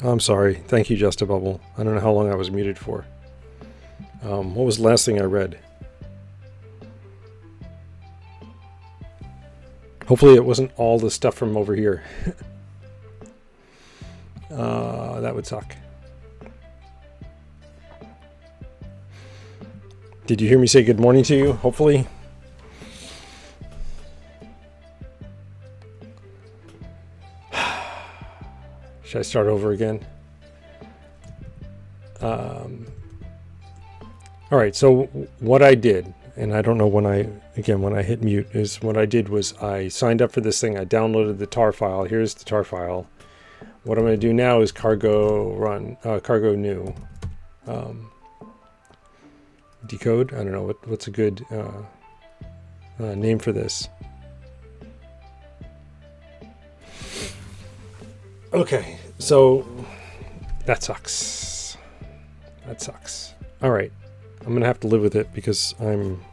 I'm sorry. Thank you, Just a Bubble. I don't know how long I was muted for. What was the last thing I read? Hopefully it wasn't all the stuff from over here. That would suck. Did you hear me say good morning to you? Hopefully. Should I start over again? All right, so what I did, and I don't know when I hit mute, is what I did was I signed up for this thing. I downloaded the tar file. Here's the tar file. What I'm going to do now is cargo new. Decode? I don't know. What's a good name for this? Okay, so that sucks. That sucks. All right, I'm going to have to live with it because I'm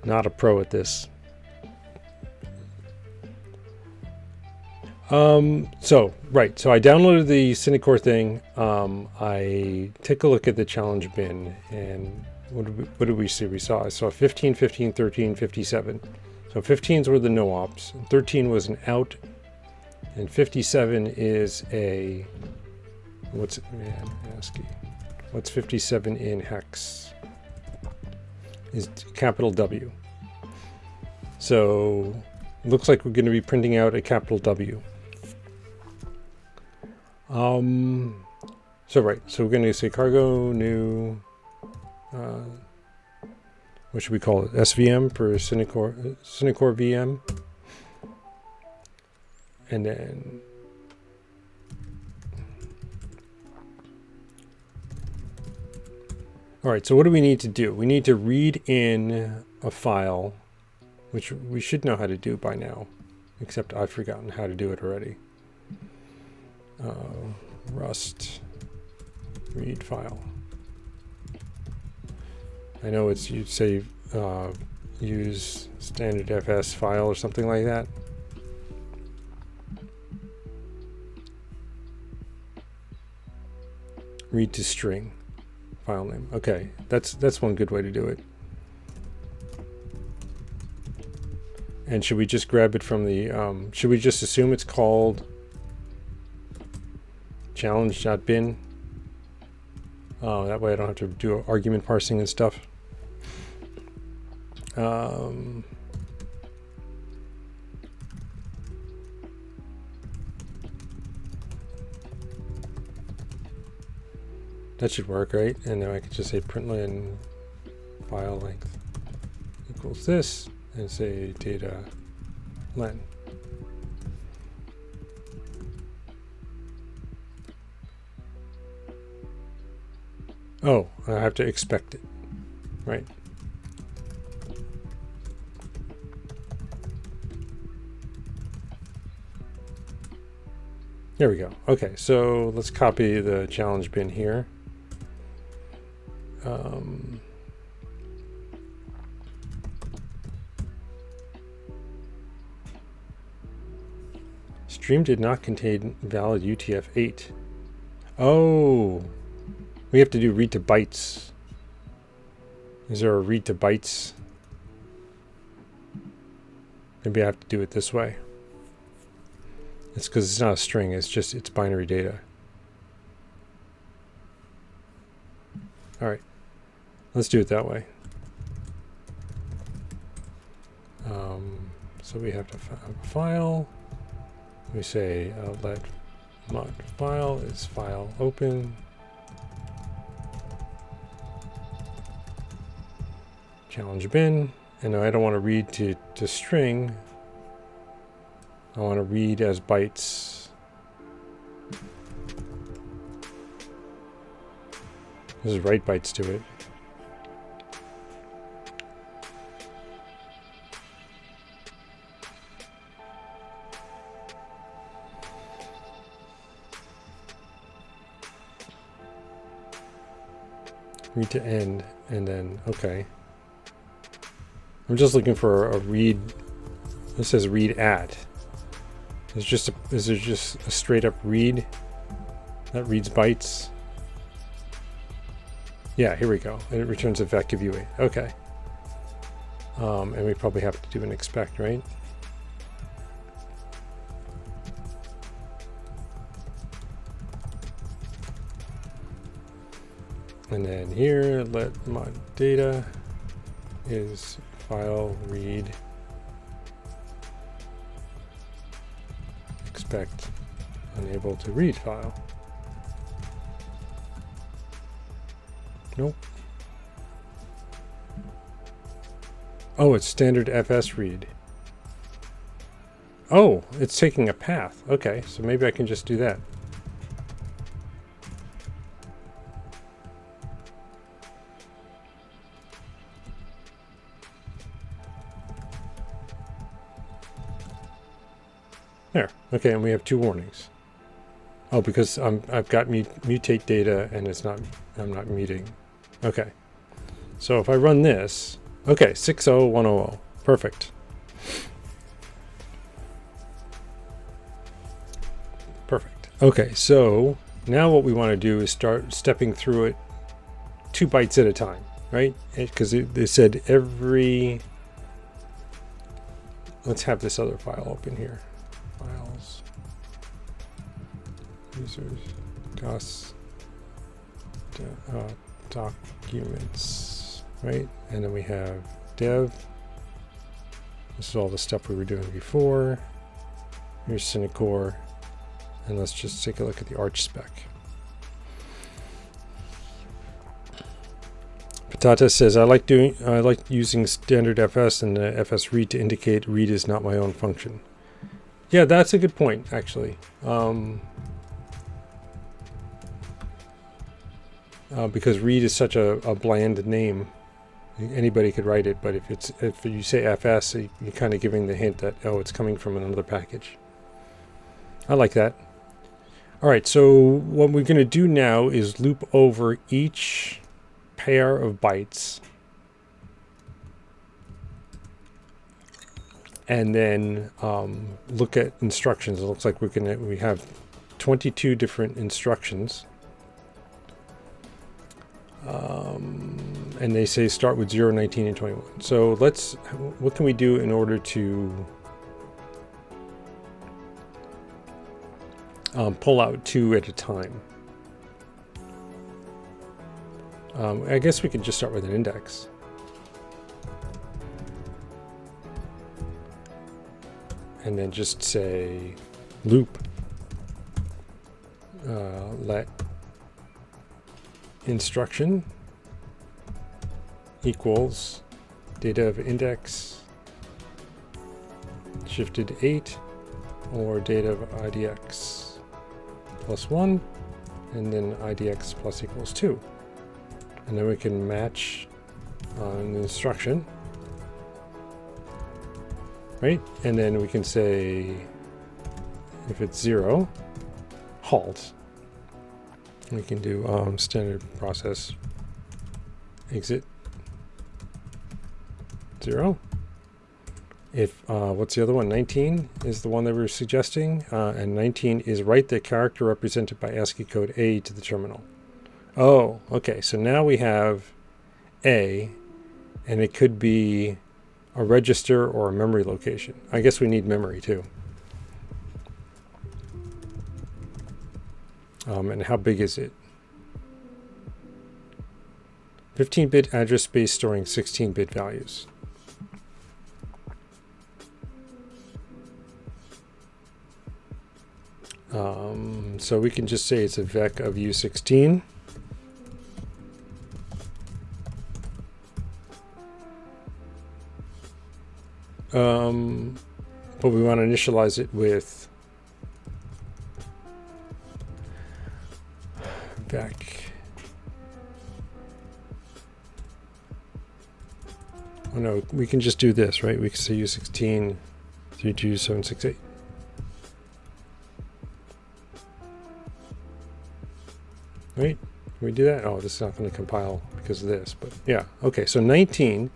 not a pro at this. So I downloaded the Synacor thing. I took a look at the challenge bin, and what did we see? I saw 15, 15, 13, 57. So 15s were the no ops, 13 was an out, and 57 is a, what's 57 in hex? Is capital W. So looks like we're going to be printing out a capital W. So we're going to say cargo new, what should we call it? SVM for Synacor VM. And then all right, so what do we need to do? We need to read in a file, which we should know how to do by now, except I've forgotten how to do it already. Rust read file. I know it's, you'd say use standard FS file or something like that. Read to string file name. Okay, that's one good way to do it. And should we just grab it from the should we just assume it's called challenge.bin? That way I don't have to do argument parsing and stuff. That should work, right? And then I could just say println file length equals this, and say data len. Oh, I have to expect it, right? There we go. Okay, so let's copy the challenge bin here. Stream did not contain valid UTF-8. Oh, we have to do read to bytes. Is there a read to bytes? Maybe I have to do it this way. It's because it's not a string, it's binary data. All right, let's do it that way. So we have to file. We say let mod file is file open. Challenge bin, and I don't want to read to string. I want to read as bytes. This is write bytes to it. Read to end, and then, okay. I'm just looking for a read. This says read at. Is there just a straight up read that reads bytes? Yeah, here we go. And it returns a vec of U8. Okay. And we probably have to do an expect, right? And then here, let my data is file read expect unable to read file. Nope. Oh, it's standard FS read. Oh, it's taking a path. Okay, so maybe I can just do that. There. Okay, and we have 2 warnings. Oh, because I've got mutate data and I'm not muting. Okay. So if I run this, okay, 60100. Perfect. Perfect. Okay, so now what we want to do is start stepping through it 2 bytes at a time, right? Because they said every. Let's have this other file open here. Files, users, DOS, documents, right? And then we have dev. This is all the stuff we were doing before. Here's Synacor, and let's just take a look at the Arch spec. Patata says, I like using standard FS and the FS read to indicate read is not my own function. Yeah, that's a good point, actually. Because read is such a bland name, anybody could write it. But if you say FS, you're kind of giving the hint that, oh, it's coming from another package. I like that. All right, so what we're going to do now is loop over each pair of bytes, and then look at instructions. It looks like we have 22 different instructions, and they say start with 0, 19, and 21. So what can we do in order to pull out 2 at a time? I guess we could just start with an index. And then just say loop let instruction equals data of index shifted 8 or data of IDX plus 1, and then IDX plus equals 2. And then we can match an instruction. Right? And then we can say, if it's 0, halt. We can do standard process exit 0. If, what's the other one? 19 is the one that we're suggesting. And 19 is write the character represented by ASCII code A to the terminal. Oh, okay. So now we have A, and it could be a register or a memory location. I guess we need memory too. And how big is it? 15-bit address space storing 16-bit values. So we can just say it's a vec of U16. but we want to initialize it with back. Oh no, we can just do this, right? We can say U16 32768. Right? Can we do that? Oh, this is not going to compile because of this, but yeah. Okay, so 19.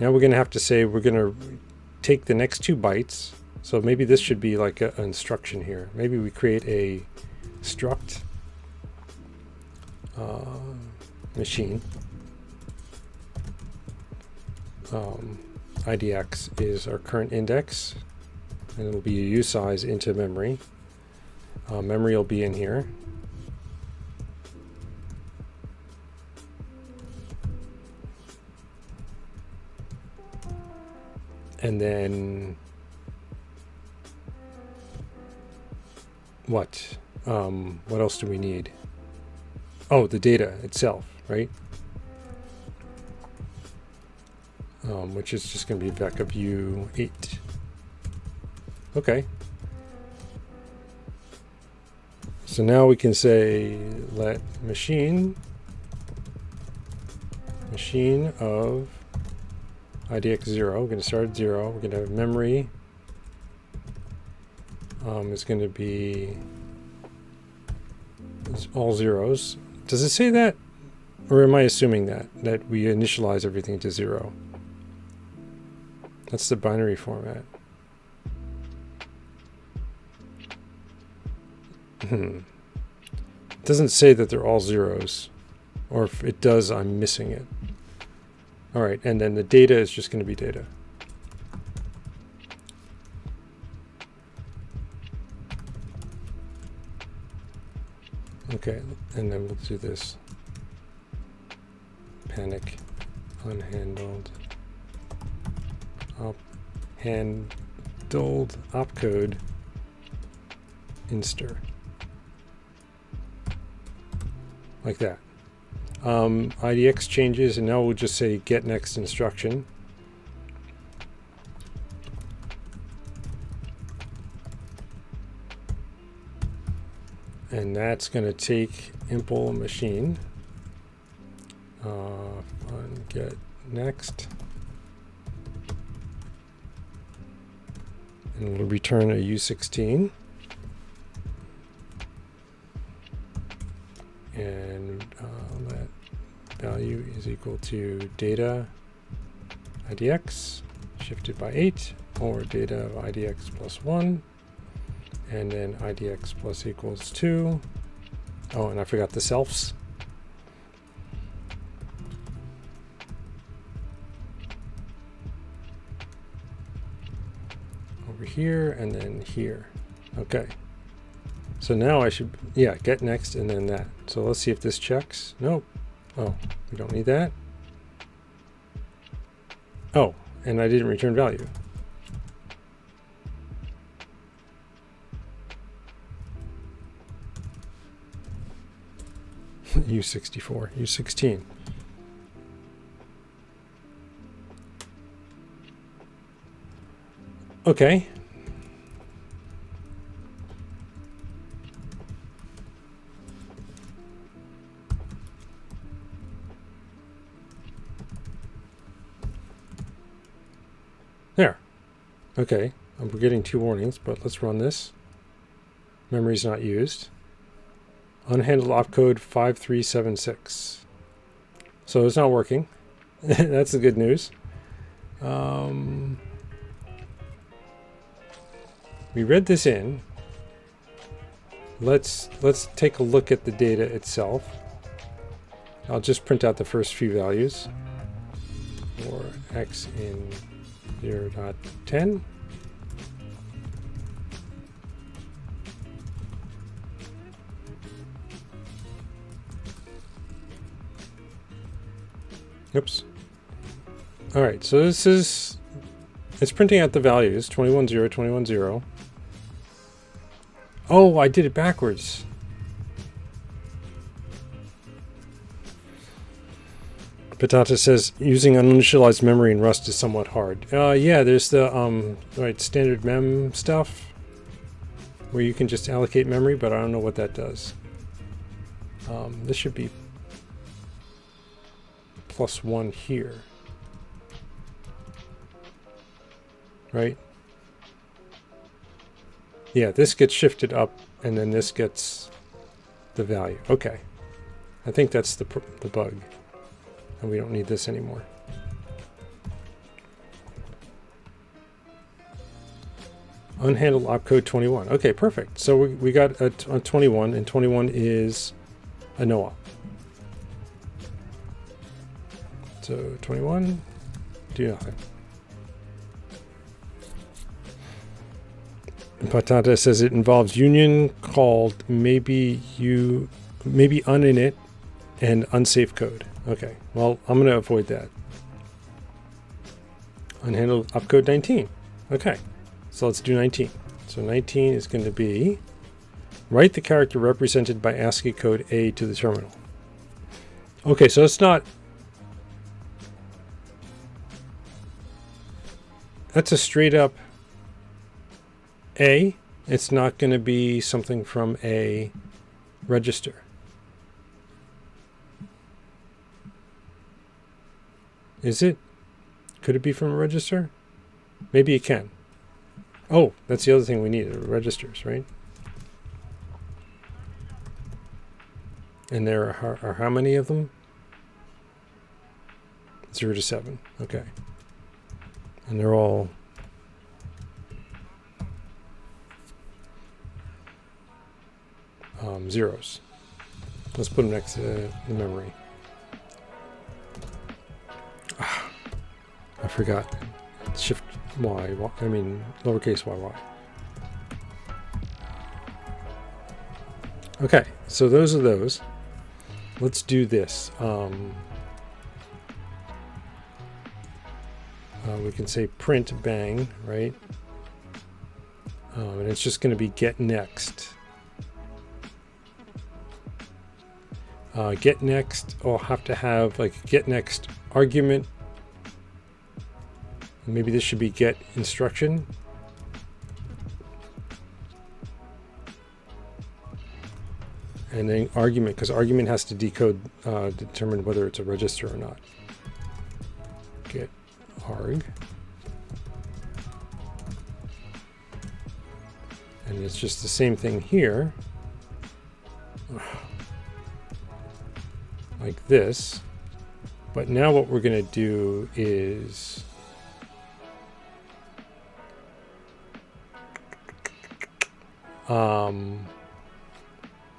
Now we're going to have to say we're going to take the next 2 bytes. So maybe this should be like an instruction here. Maybe we create a struct machine. IDX is our current index, and it'll be a usize into memory. Memory will be in here. And then what? What else do we need? Oh, the data itself, right? Which is just going to be vec of U8. Okay. So now we can say let machine of IDX 0. We're going to start at 0. We're going to have memory. It's going to be all zeros. Does it say that? Or am I assuming that we initialize everything to 0? That's the binary format. It doesn't say that they're all zeros. Or if it does, I'm missing it. All right, and then the data is just going to be data. Okay, and then we'll do this. Panic, unhandled, handled opcode, inster. Like that. IDX changes, and now we'll just say get next instruction. And that's going to take impl machine, get next, and we'll return a U16. And that value is equal to data IDX shifted by 8, or data of IDX plus 1, and then IDX plus equals 2. Oh, and I forgot the selfs. Over here and then here. Okay. So now I should, yeah, get next and then that. So let's see if this checks. Nope. Oh, we don't need that. Oh, and I didn't return value. U64, U16. Okay. There. Okay, we're getting 2 warnings, but let's run this. Memory's not used. Unhandled opcode 5376. So it's not working. That's the good news. We read this in. Let's take a look at the data itself. I'll just print out the first few values. For x in 0.10. Oops. All right, so this is, it's printing out the values, 21.0, 21.0. Oh, I did it backwards. Patata says using uninitialized memory in Rust is somewhat hard. Yeah, there's the right standard mem stuff where you can just allocate memory, but I don't know what that does. This should be +1 here, right? Yeah, this gets shifted up, and then this gets the value. Okay, I think that's the bug, and we don't need this anymore. Unhandled opcode 21. Okay, perfect. So we got a 21, and 21 is a no-op. So 21, do nothing. Patata says it involves union called maybe uninit and unsafe code. Okay, well, I'm going to avoid that. Unhandled opcode 19. Okay, so let's do 19. So 19 is going to be write the character represented by ASCII code A to the terminal. Okay, so it's not... That's a straight up A. It's not going to be something from a register. Is it? Could it be from a register? Maybe it can. Oh, that's the other thing we need, registers, right? And there are how many of them? 0 to 7. Okay. And they're all zeros. Let's put them next to the memory. I forgot. Shift Y, I mean lowercase yy. Okay, so those are those. Let's do this. We can say print bang, right? And it's just going to be get next. Get next, I'll have to have like get next argument. Maybe this should be get instruction. And then argument, because argument has to decode, determine whether it's a register or not. Get arg. And it's just the same thing here. Like this. But now what we're going to do is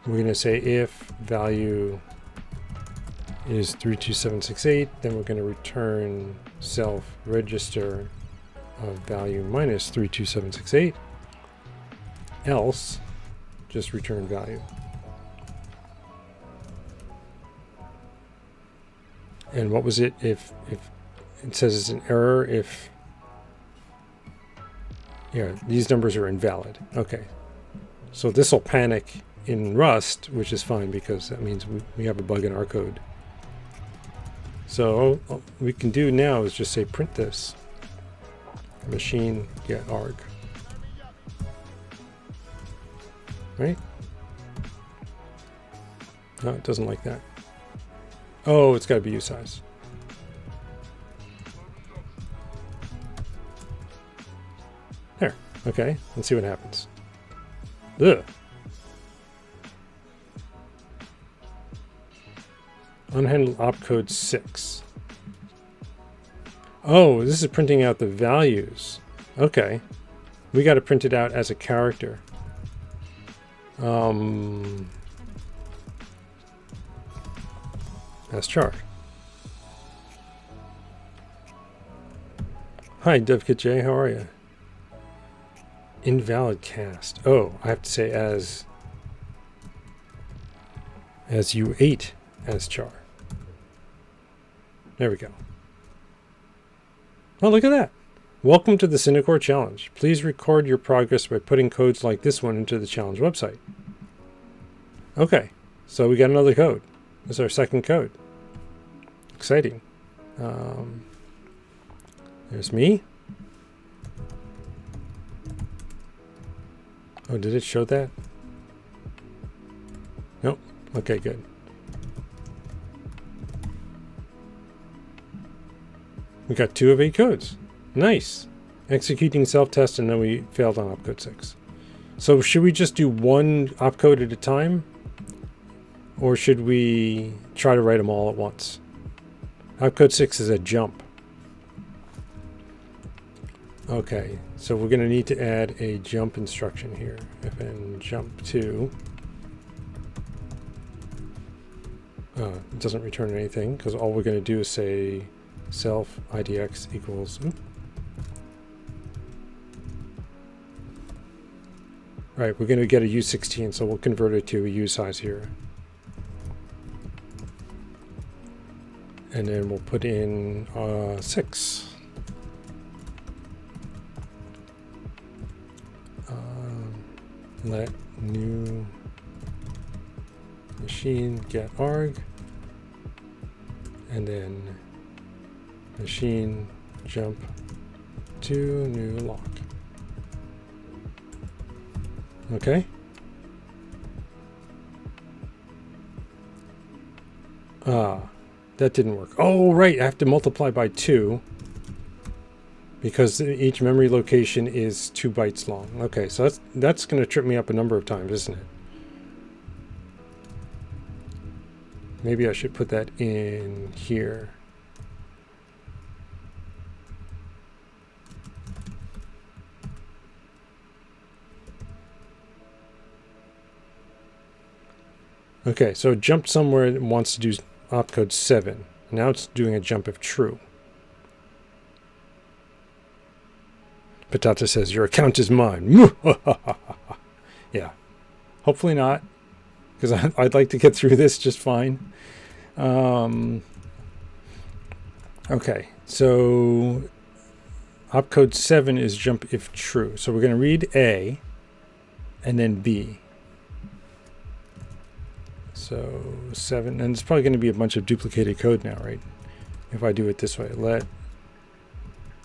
we're going to say if value is 32768, then we're going to return self register of value minus 32768, else just return value. And what was it if it says it's an error if, yeah, these numbers are invalid. Okay, so this will panic in Rust, which is fine because that means we have a bug in our code. So all we can do now is just say print this machine get arg, right? No, it doesn't like that. Oh, it's got to be usize. There. Okay, let's see what happens. Ugh. Unhandled opcode 6. Oh, this is printing out the values. Okay. We got to print it out as a character. As char. Hi, DevKitJ, how are you? Invalid cast. Oh, I have to say as you ate as char. There we go. Oh, look at that. Welcome to the Synacor challenge. Please record your progress by putting codes like this one into the challenge website. Okay, so we got another code. This is our second code. Exciting. There's me. Oh, did it show that? Nope. Okay, good. We got 2 of 8 codes. Nice. Executing self-test, and then we failed on opcode 6. So should we just do one opcode at a time? Or should we try to write them all at once? Opcode 6 is a jump. Okay, so we're going to need to add a jump instruction here. Fn jump to. It doesn't return anything because all we're going to do is say self idx equals. Right, we're going to get a U16, so we'll convert it to a U size here. And then we'll put in 6. Let new machine get arg, and then machine jump to new lock. Okay. That didn't work. Oh, right. I have to multiply by 2 because each memory location is 2 bytes long. Okay, so that's going to trip me up a number of times, isn't it? Maybe I should put that in here. Okay, so it jumped somewhere and wants to do opcode 7. Now it's doing a jump if true. Patata says, your account is mine. Yeah. Hopefully not, because I'd like to get through this just fine. Okay, so opcode 7 is jump if true. So we're going to read A and then B. So 7, and it's probably going to be a bunch of duplicated code now, right? If I do it this way, let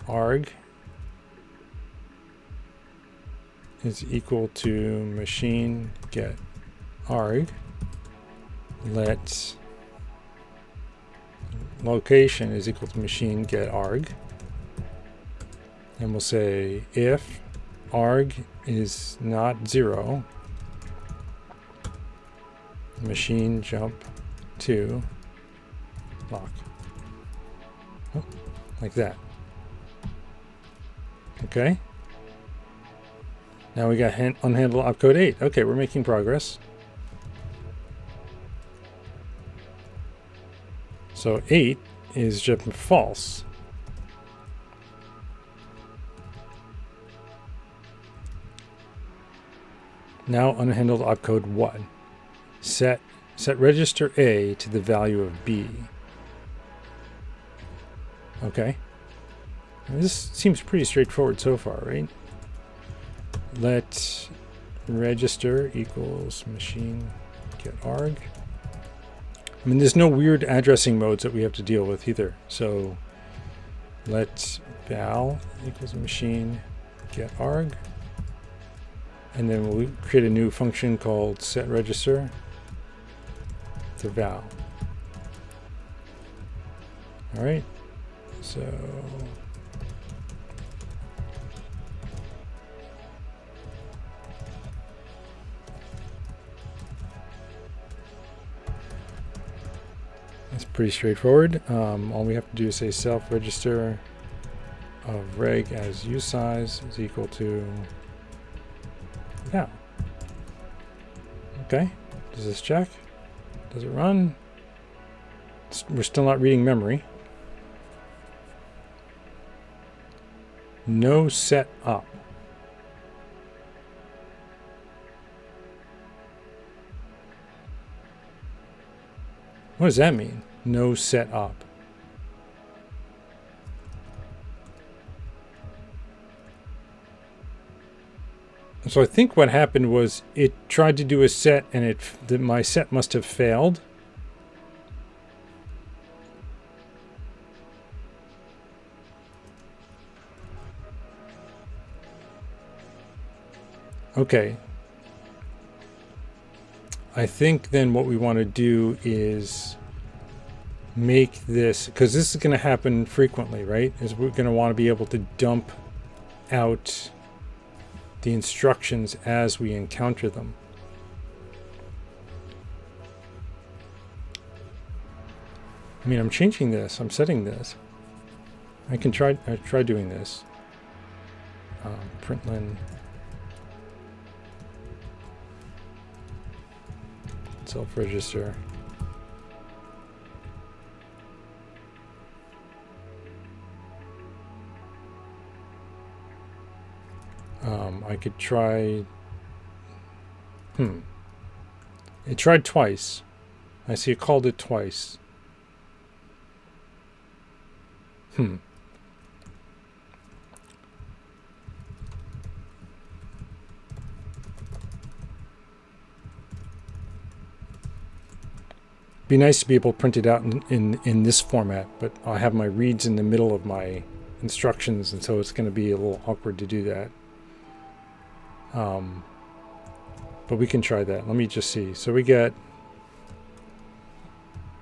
arg is equal to machine get arg, let location is equal to machine get arg, and we'll say if arg is not 0, machine jump to lock. Oh, like that. Okay. Now we got unhandle opcode 8. Okay, we're making progress. So 8 is jump false. Now unhandled opcode 1. Set register A to the value of B. Okay. This seems pretty straightforward so far, right? Let register equals machine get arg. I mean, there's no weird addressing modes that we have to deal with either. So let val equals machine get arg. And then we'll create a new function called set register to val. All right. So that's pretty straightforward. All we have to do is say self register of reg as use size is equal to val. Okay. Does this check? Does it run? We're still not reading memory. No set up. What does that mean? No set up. So I think what happened was it tried to do a set and my set must have failed. Okay. I think then what we want to do is make this, because this is going to happen frequently, right? Is we're going to want to be able to dump out the instructions as we encounter them. I mean, I'm changing this. I'm setting this. I can try doing this. Println self-register. I could try. It tried twice. I see it called it twice. Be nice to be able to print it out in this format, but I have my reads in the middle of my instructions, and so it's going to be a little awkward to do that. But we can try that. Let me just see. So we get,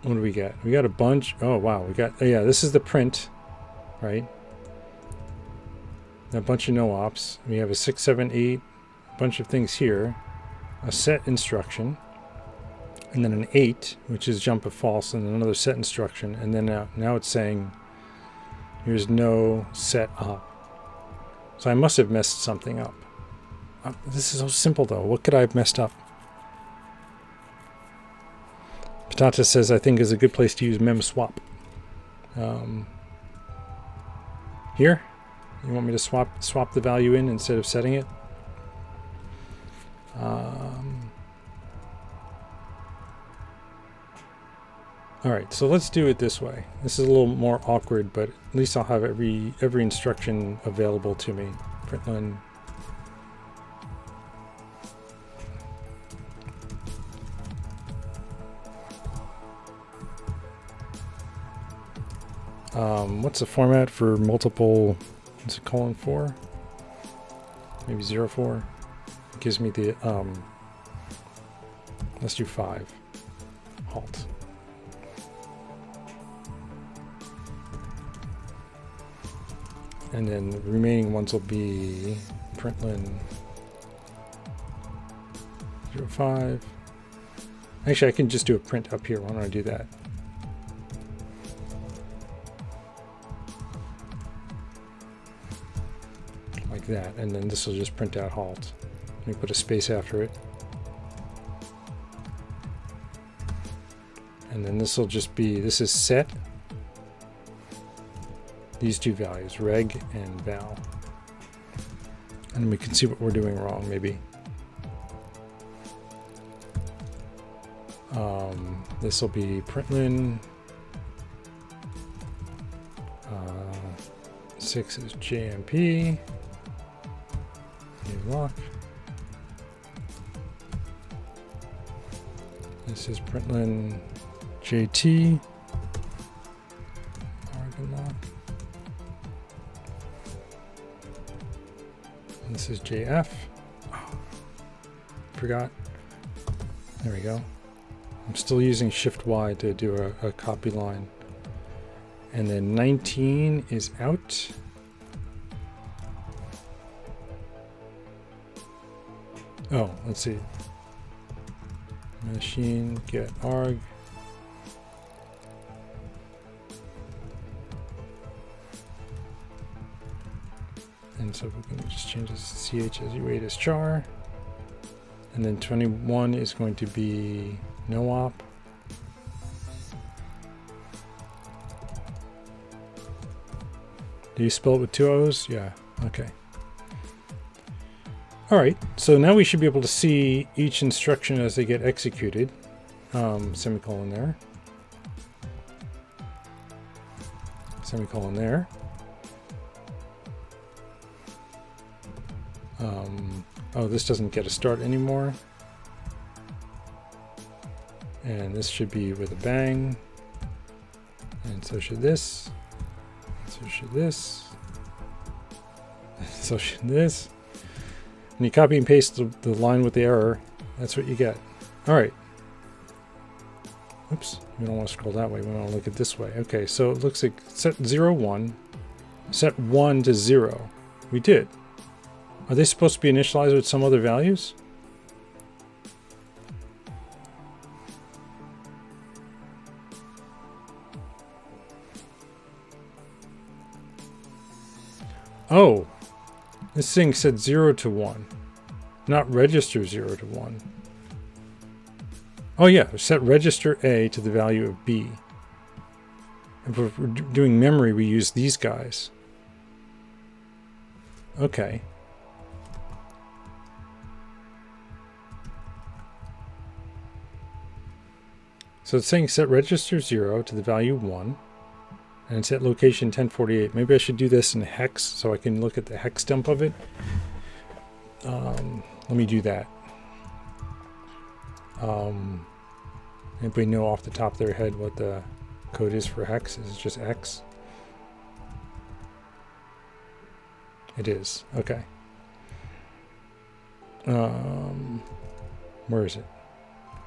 what do we get? We got a bunch. Oh wow, we got, oh yeah, this is the print, right? A bunch of no ops. We have a 6, 7, 8, a bunch of things here, a set instruction, and then an 8, which is jump if false, and another set instruction, and then now it's saying here's no set up. So I must have messed something up. This is so simple though. What could I have messed up? Patata says I think is a good place to use mem swap. Here, you want me to swap the value in instead of setting it? All right, so let's do it this way. This is a little more awkward, but at least I'll have every instruction available to me. Println. What's the format for multiple? What's it calling for? Maybe 04. It gives me the let's do 5. Halt. And then the remaining ones will be println 05. Actually, I can just do a print up here. Why don't I do that? Like that. And then this will just print out halt. Let me put a space after it. And then this will just be, this is set. These two values, reg and val. And we can see what we're doing wrong, maybe. This will be println. 6 is JMP. New lock. This is println JT. Oregon lock. And this is JF. Oh, forgot. There we go. I'm still using Shift Y to do a copy line. And then 19 is out. Oh, let's see. Machine get arg. And so we can just change this to ch as you wait as char. And then 21 is going to be no op. Do you spell it with 2 O's? Yeah, okay. All right, so now we should be able to see each instruction as they get executed. Semicolon there. Semicolon there. Oh, this doesn't get a start anymore. And this should be with a bang. And so should this. So should this. So should this. When you copy and paste the line with the error, that's what you get. All right. Oops, we don't want to scroll that way. We want to look at this way. Okay, so it looks like set 0, 1, set 1 to 0. We did. Are they supposed to be initialized with some other values? Oh, this thing said 0 to 1, not register 0 to 1. Oh yeah, set register A to the value of B. If we're doing memory, we use these guys. Okay. So it's saying set register 0 to the value 1. And it's at location 1048. Maybe I should do this in hex so I can look at the hex dump of it. Let me do that. Anybody know off the top of their head what the code is for hex? Is it just X? It is. Okay. Where is it?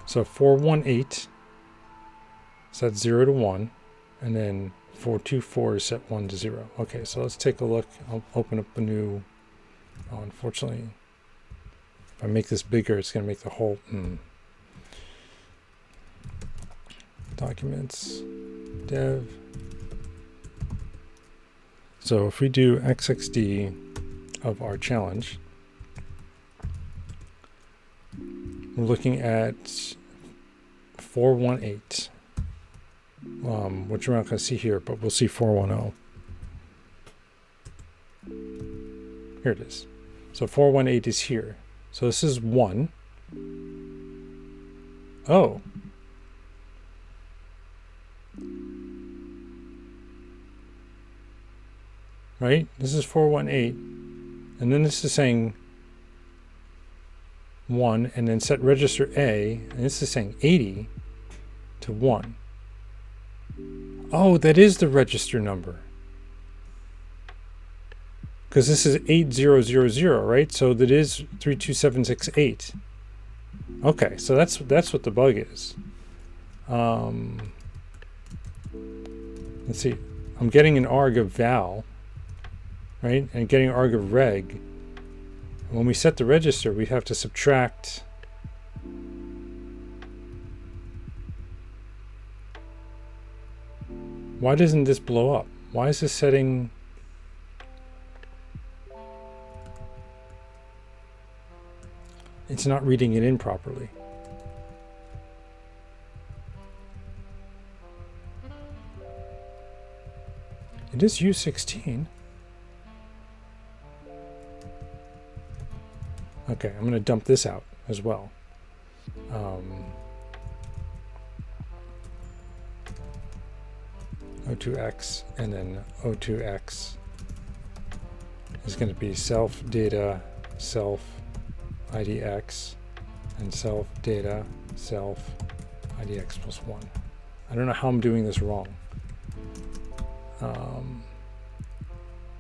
So 418 set 0 to 1, and then 424 is set 1 to 0. Okay, so let's take a look. I'll open up a new. Oh, unfortunately, if I make this bigger, it's going to make the whole. Documents, dev. So if we do XXD of our challenge, we're looking at 418. Which we're not going to see here, but we'll see 410. Here it is. So 418 is here. So this is 1. Oh. Right? This is 418. And then this is saying 1, and then set register A, and this is saying 80 to 1. Oh, that is the register number. Because this is 8000, right? So that is 32768. Okay, so that's what the bug is. Let's see. I'm getting an arg of val, right? And getting an arg of reg. And when we set the register, we have to subtract. Why doesn't this blow up? Why is this setting? It's not reading it in properly. It is U16. Okay, I'm going to dump this out as well. O2x, and then O2x is going to be self data self IDX and self data self IDX plus 1. I don't know how I'm doing this wrong.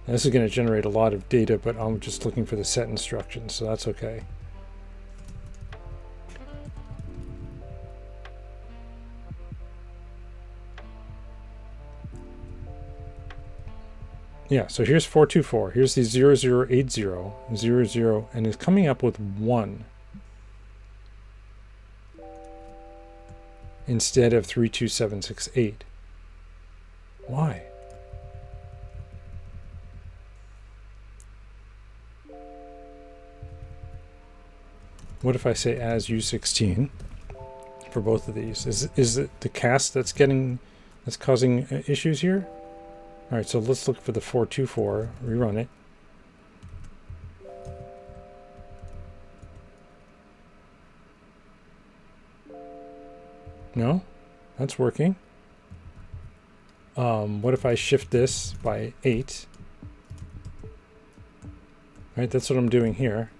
This is going to generate a lot of data, but I'm just looking for the set instructions, so that's okay. Yeah, so here's 424. Here's the 0080, 00, and it's coming up with 1 instead of 32768. Why? What if I say as U16 for both of these? Is it the cast that's causing issues here? All right, so let's look for the 424, rerun it. No, that's working. What if I shift this by 8? Right, that's what I'm doing here.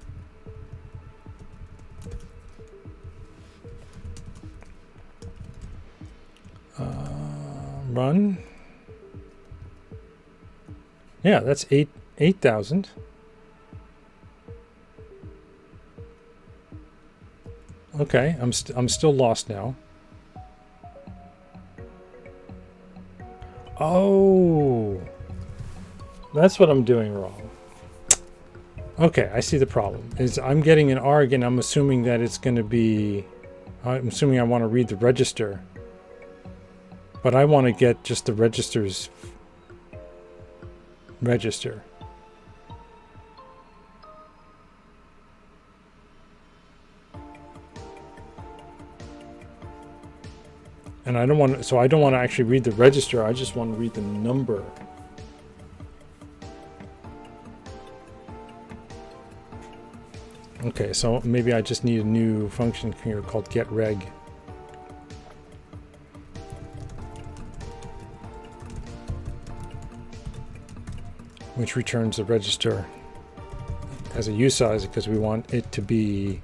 Run. Yeah, that's 8,000. Okay, I'm still lost now. Oh, that's what I'm doing wrong. Okay, I see the problem. Is I'm getting an arg and I'm assuming that it's going to be, I'm assuming I want to read the register, but I want to get just the register's register. And I don't want, so I don't want to actually read the register. I just want to read the number. Okay, so maybe I just need a new function here called getReg. Which returns the register as a usize because we want it to be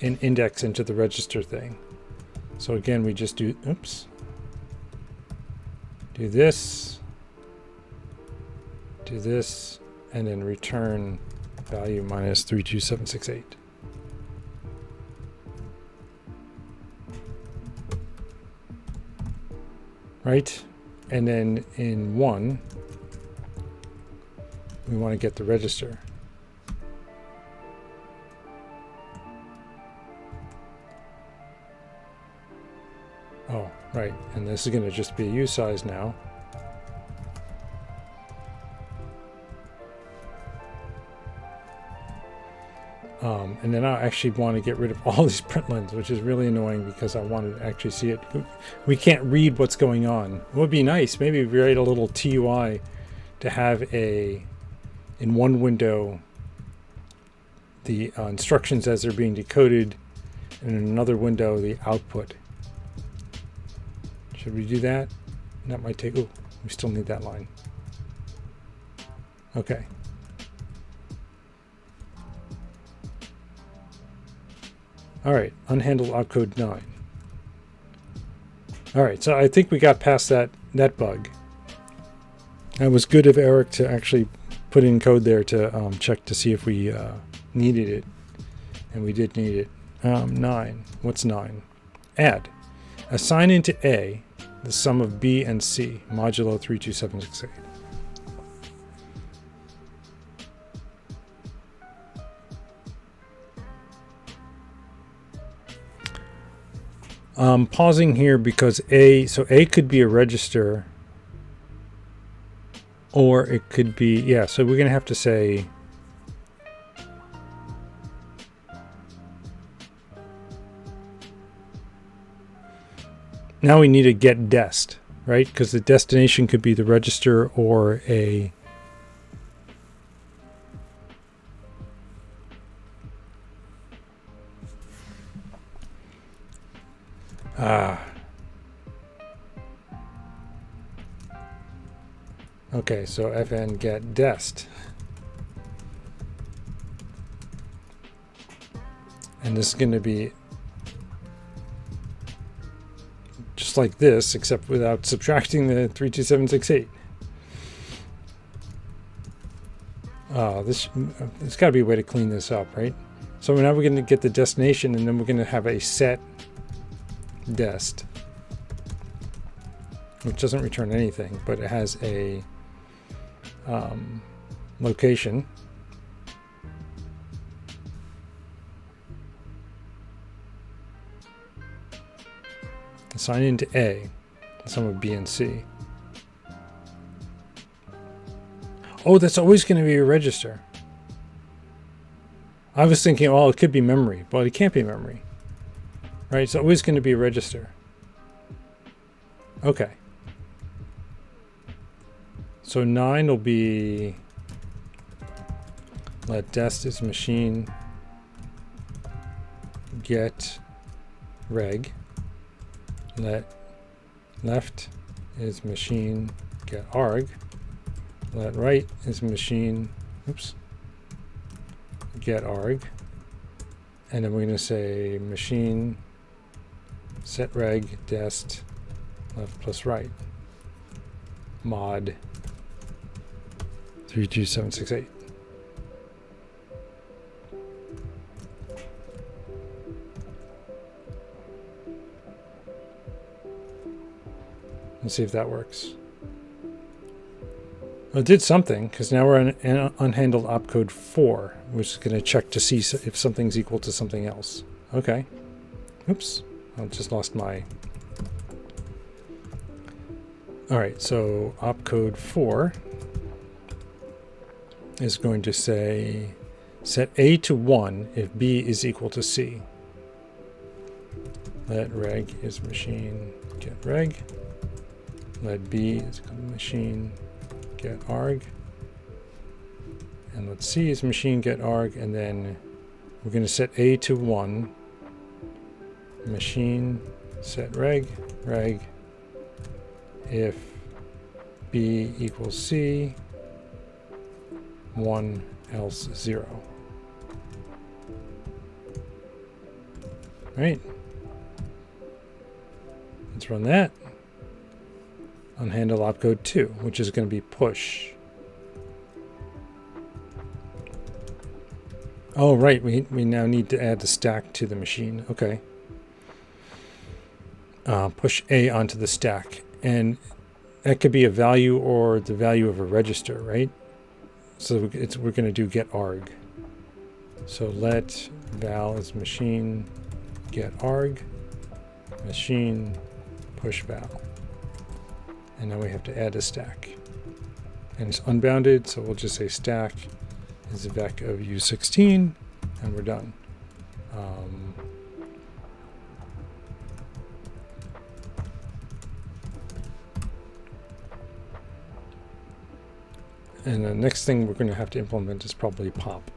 an index into the register thing. So again, we just do, oops, do this, and then return value minus 32768. Right? And then in 1, we want to get the register. Oh, right. And this is going to just be a usize now. And then I actually want to get rid of all these printlns, which is really annoying because I want to actually see it. We can't read what's going on. It would be nice. Maybe we write a little TUI to have in one window, the instructions as they're being decoded, and in another window, the output. Should we do that? That might take, oh, we still need that line. Okay. All right, unhandled opcode 9. All right, so I think we got past that bug. That was good of Eric to actually put in code there to check to see if we needed it, and we did need it. 9, what's 9? Add. Assign into A the sum of B and C, modulo 32768. Pausing here because A could be a register, or it could be, yeah, so we're going to have to say now we need to get dest, right? Because the destination could be the register or a okay, so fn get dest. And this is going to be just like this, except without subtracting the 32768. There's got to be a way to clean this up, right? So now we're going to get the destination, and then we're going to have a set dest, which doesn't return anything, but it has a location. Assign into A, the sum of B and C. Oh, that's always going to be a register. I was thinking, oh, it could be memory, but it can't be memory. Right, it's always going to be a register. Okay. So 9 will be let dest is machine get reg. Let left is machine get arg. Let right is machine, oops, get arg. And then we're going to say machine set reg dest left plus right mod 32768. Let's see if that works. Well, it did something, because now we're on unhandled opcode 4, which is going to check to see if something's equal to something else. Okay. Oops. I just lost my... Alright, so opcode 4 is going to say set A to 1 if B is equal to C. Let reg is machine get reg. Let B is equal to machine get arg. And let C is machine get arg, and then we're going to set A to 1. Machine set reg if B equals C, 1 else 0. Right. Let's run that. Unhandle opcode 2, which is going to be push. Oh, right. We now need to add the stack to the machine. Okay. Push A onto the stack. And that could be a value or the value of a register, right? So we're going to do get arg. So let val is machine get arg, machine push val. And now we have to add a stack. And it's unbounded, so we'll just say stack is a vec of U16, and we're done. And the next thing we're going to have to implement is probably pop.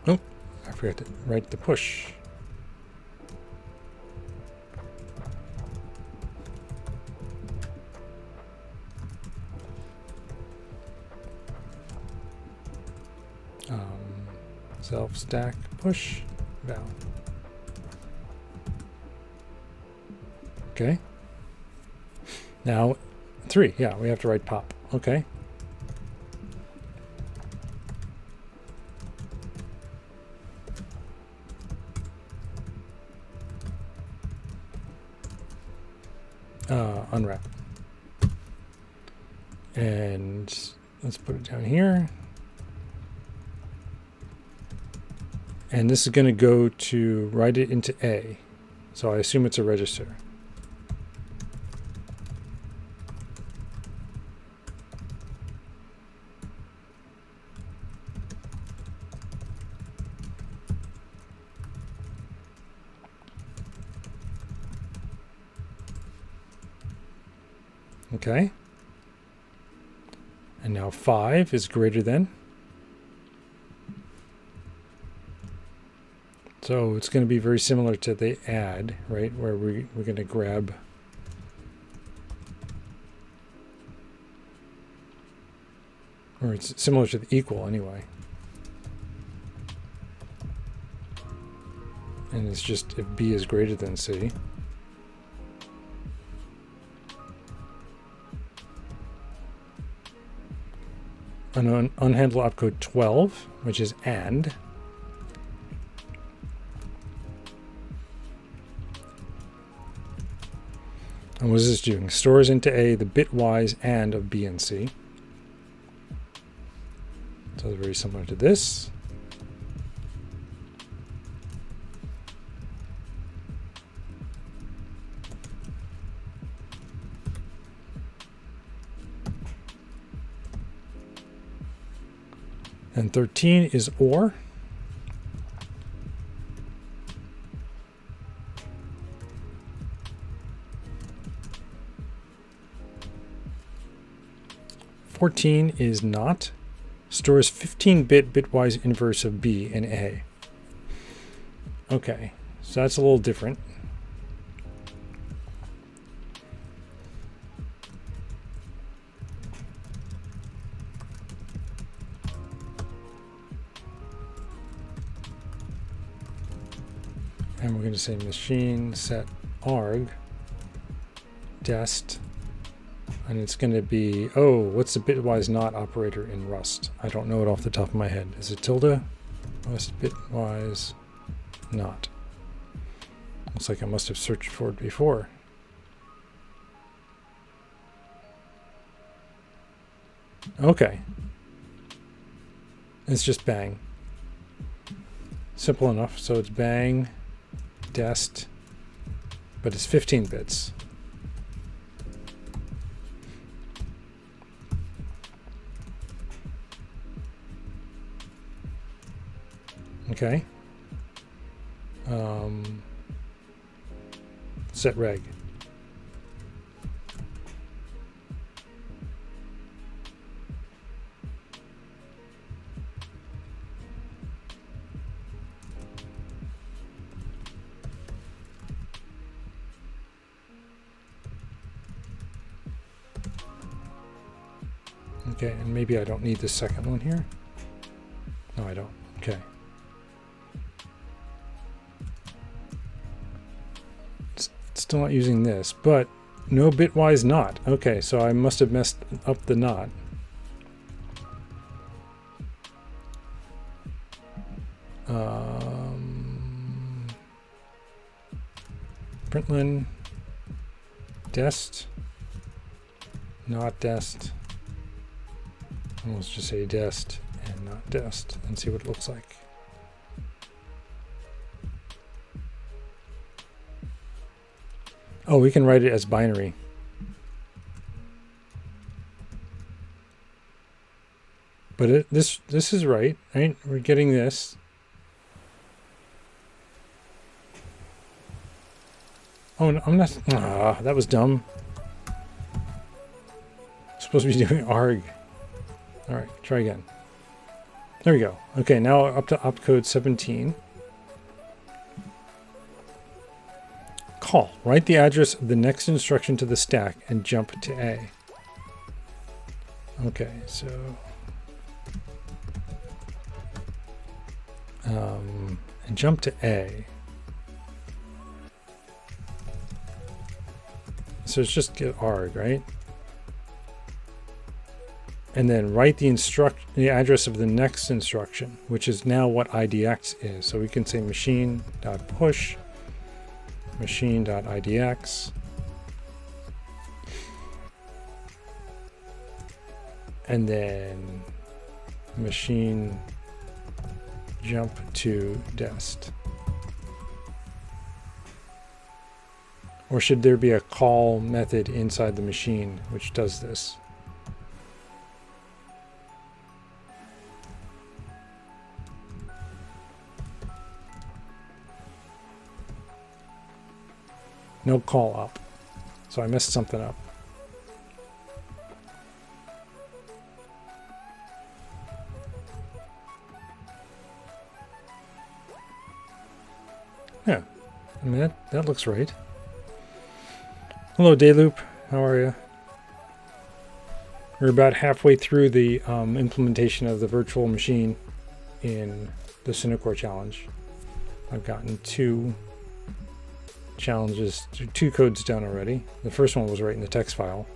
Oh, I forgot to write the push. Self stack push val. Okay. Now 3, yeah, we have to write pop. Okay. Unwrap. And let's put it down here. And this is going to go to write it into A. So I assume it's a register. Okay. And now 5 is greater than. So it's going to be very similar to the add, right? Where we're going to grab or it's similar to the equal anyway. And it's just if B is greater than C. An unhandle opcode 12, which is AND. And what is this doing? Stores into A the bitwise AND of B and C. So it's very similar to this. And 13 is OR. (14) is not. Stores 15-bit bitwise inverse of B and A. Okay, so that's a little different. And we're going to say machine set arg dest, and it's going to be, oh, what's the bitwise not operator in Rust? I don't know it off the top of my head. Is it tilde? Rust bitwise not. Looks like I must have searched for it before. Okay. It's just bang. Simple enough. So it's bang, dest, but it's 15 bits. Okay. Set reg. Okay, and maybe I don't need the second one here. No, I don't. Okay. Still not using this, but no bitwise not. Okay, so I must have messed up the not. Println dest, not dest. And let's just say dest and not dest and see what it looks like. Oh, we can write it as binary. But this is right? We're getting this. Oh, no, I'm not. That was dumb. I'm supposed to be doing arg. All right, try again. There we go. Okay, now up to opcode 17. Call. Write the address of the next instruction to the stack and jump to A. Okay, so and jump to A. So it's just get arg, right? And then write the address of the next instruction, which is now what IDX is. So we can say machine.push, machine.idx, and then machine jump to dest. Or should there be a call method inside the machine which does this? No call up. So I messed something up. Yeah, I mean, that looks right. Hello, Dayloop. How are you? We're about halfway through the implementation of the virtual machine in the Synacor challenge. I've gotten two codes done already. The first one was right in the text file.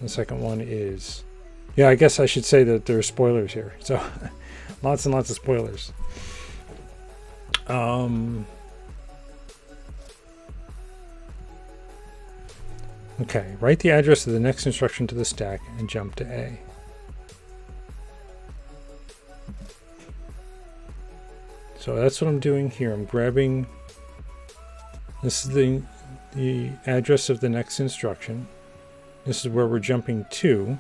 The second one is, yeah, I guess I should say that there are spoilers here. So lots and lots of spoilers. Okay, write the address of the next instruction to the stack and jump to A. So that's what I'm doing here. I'm grabbing, this is the address of the next instruction. This is where we're jumping to,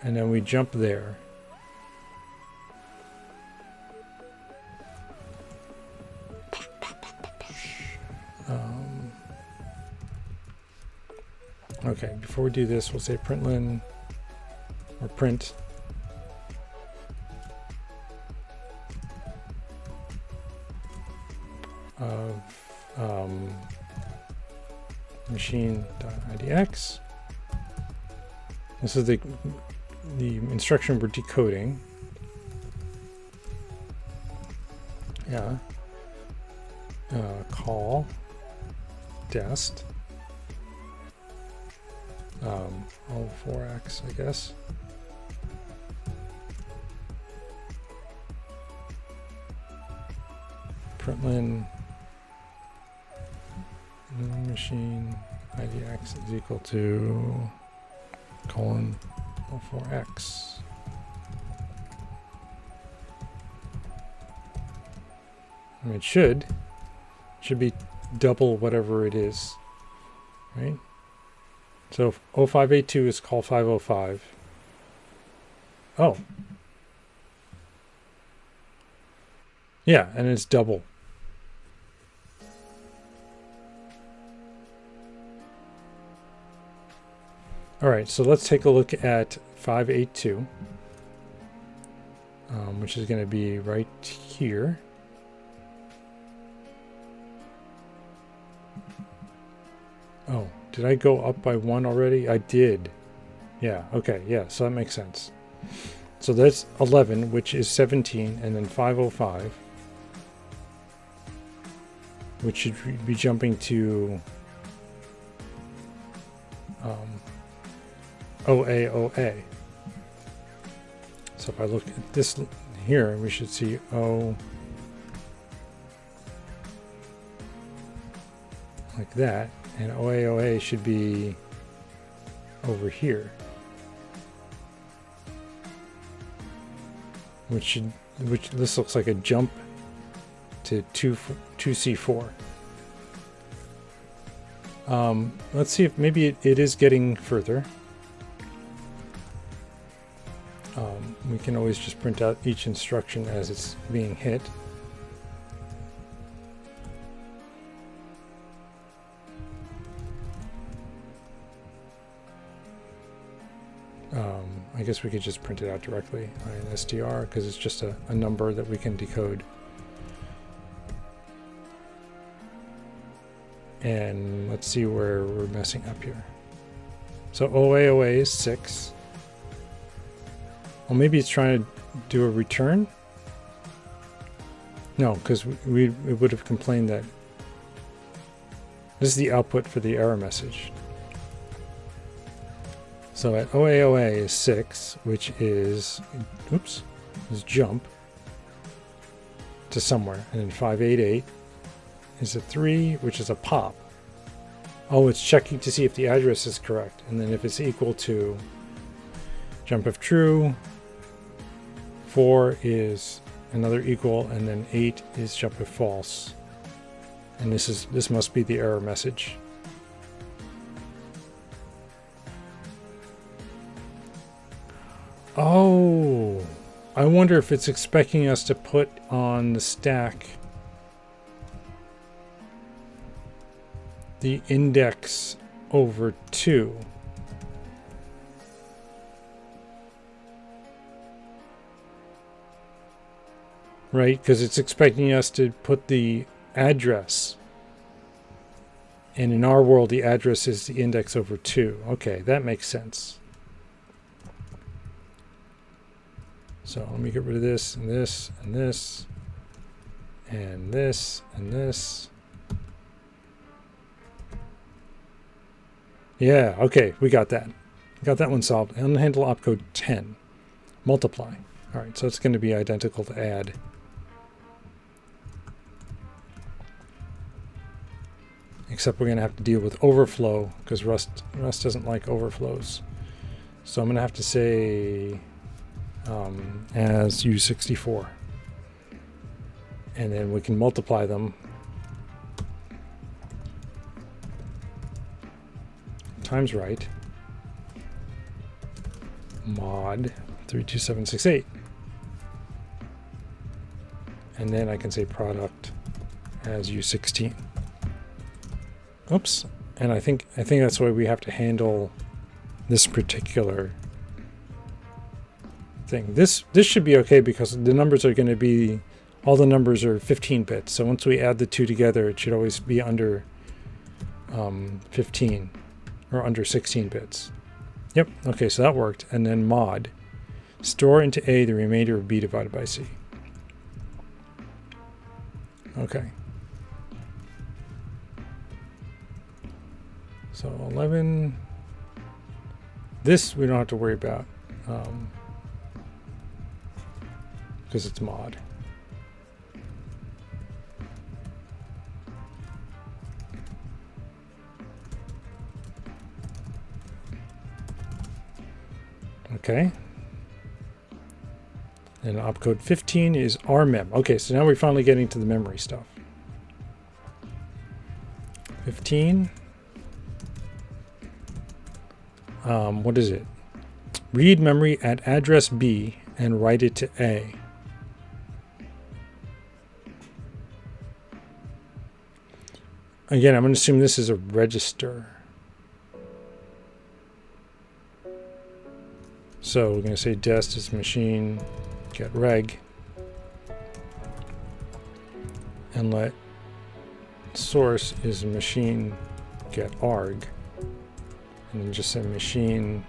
and then we jump there. Okay, before we do this, we'll say println or print of machine.idx. This is the instruction we're decoding. Yeah. Call dest. 4x, I guess. Println machine idx is equal to : 04x. I mean, it should be double whatever it is, right? So 0582 is call 505. Oh. Yeah, and it's double. All right, so let's take a look at 582, which is going to be right here. Oh, did I go up by 1 already? I did. Yeah, okay, yeah, so that makes sense. So that's 11, which is 17, and then 505, which should be jumping to OA. So if I look at this here, we should see O like that, and OA should be over here, which this looks like a jump to 2C4. Let's see if maybe it is getting further. We can always just print out each instruction as it's being hit. I guess we could just print it out directly in STR because it's just a number that we can decode. And let's see where we're messing up here. So OA is 6. Well, maybe it's trying to do a return. No, because we would have complained that this is the output for the error message. So at OA is 6, which is, is jump to somewhere. And then 588 is a 3, which is a pop. Oh, it's checking to see if the address is correct. And then if it's equal to jump if true, 4 is another equal, and then 8 is jump if false. And this must be the error message. Oh, I wonder if it's expecting us to put on the stack the index over 2. Right? Because it's expecting us to put the address. And in our world, the address is the index over 2. Okay, that makes sense. So let me get rid of this, and this, and this, and this, and this. Yeah, okay, we got that. Got that one solved. Unhandle opcode 10. Multiply. All right, so it's going to be identical to add. Except we're going to have to deal with overflow because Rust doesn't like overflows. So I'm going to have to say as U64. And then we can multiply them times right. Mod 32768. And then I can say product as U16. Oops. And I think that's why we have to handle this particular thing. This should be okay because the numbers are going to be, all the numbers are 15 bits. So once we add the two together, it should always be under 15 or under 16 bits. Yep. Okay, so that worked. And then mod, store into A the remainder of B divided by C. Okay. So 11, this we don't have to worry about because it's mod. Okay. And opcode 15 is rmem. Okay, so now we're finally getting to the memory stuff. 15. What is it? Read memory at address B and write it to A. Again, I'm going to assume this is a register. So we're going to say dest is machine get reg, and let source is machine get arg, and then just say machine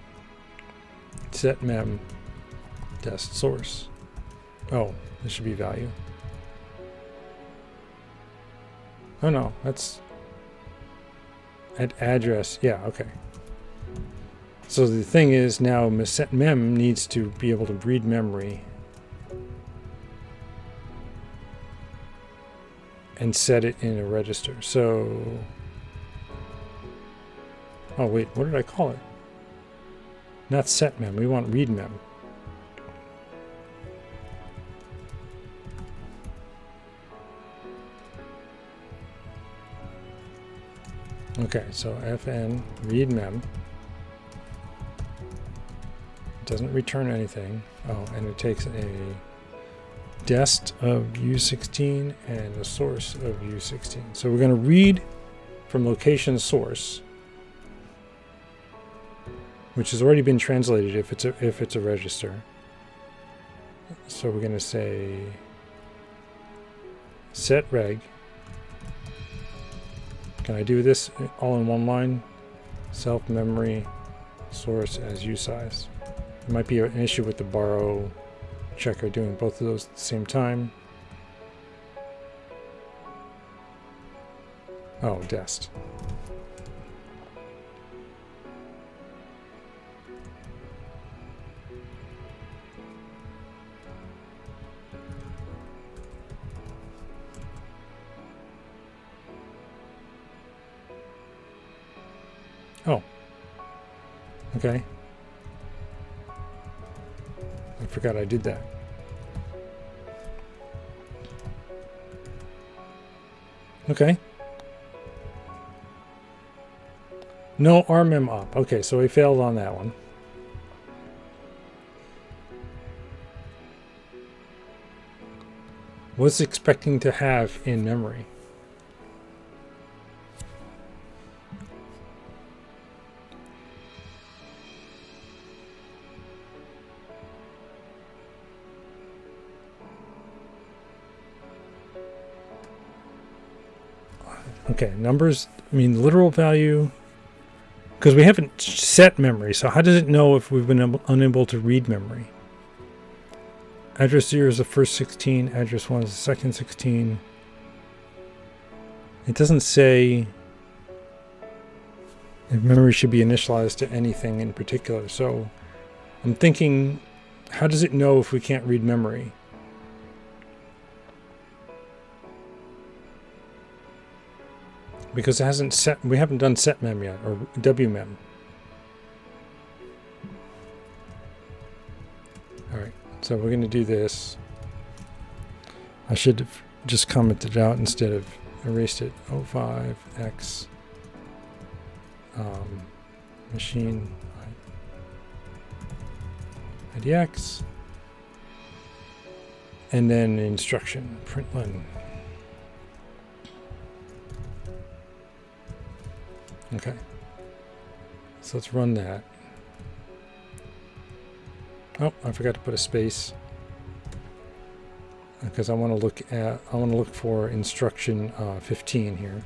set mem dest source. Oh, this should be value. Oh no, that's at address. Yeah, okay. So the thing is now set mem needs to be able to read memory and set it in a register. So, oh wait, what did I call it? Not set mem, we want read mem. Okay, so fn read mem. It doesn't return anything. Oh, and it takes a dest of U16 and a source of U16. So we're going to read from location source, which has already been translated if it's a register. So we're going to say set reg. Can I do this all in one line? Self memory source as U size. There might be an issue with the borrow checker doing both of those at the same time. Oh, dest. Oh. Okay. I forgot I did that. Okay. No rmem op. Okay, so we failed on that one. Was expecting to have in memory. Okay, numbers, I mean literal value, because we haven't set memory, so how does it know if we've been unable to read memory? Address 0 is the first 16, address 1 is the second 16. It doesn't say if memory should be initialized to anything in particular, so I'm thinking, how does it know if we can't read memory? Because it hasn't set, we haven't done set mem yet, or wmem. Alright, so we're going to do this. I should have just commented it out instead of erased it. 05x machine idx, and then instruction println. Okay, so let's run that. Oh, I forgot to put a space because I want to look for instruction 15 here.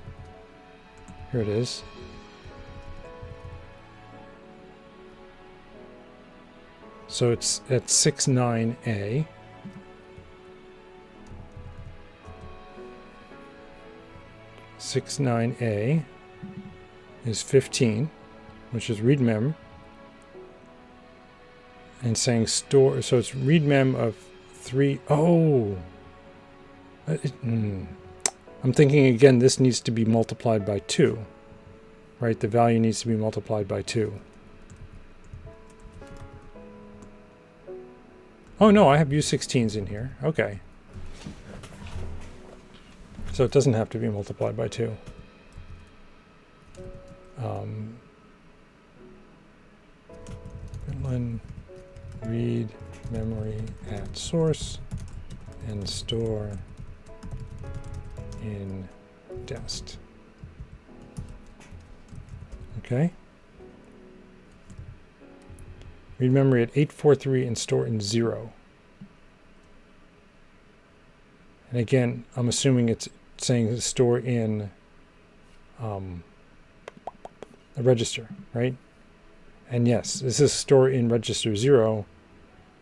Here it is. So it's at 69A. (69A) is 15, which is read mem, and saying store, so it's read mem of 3. Oh, I'm thinking again, this needs to be multiplied by 2, right? The value needs to be multiplied by 2. Oh no, I have U16s in here. Okay. So it doesn't have to be multiplied by 2. Println read memory at source and store in dest. Okay. Read memory at 843 and store in 0. And again, I'm assuming it's saying store in a register, right? And yes, this is store in register 0,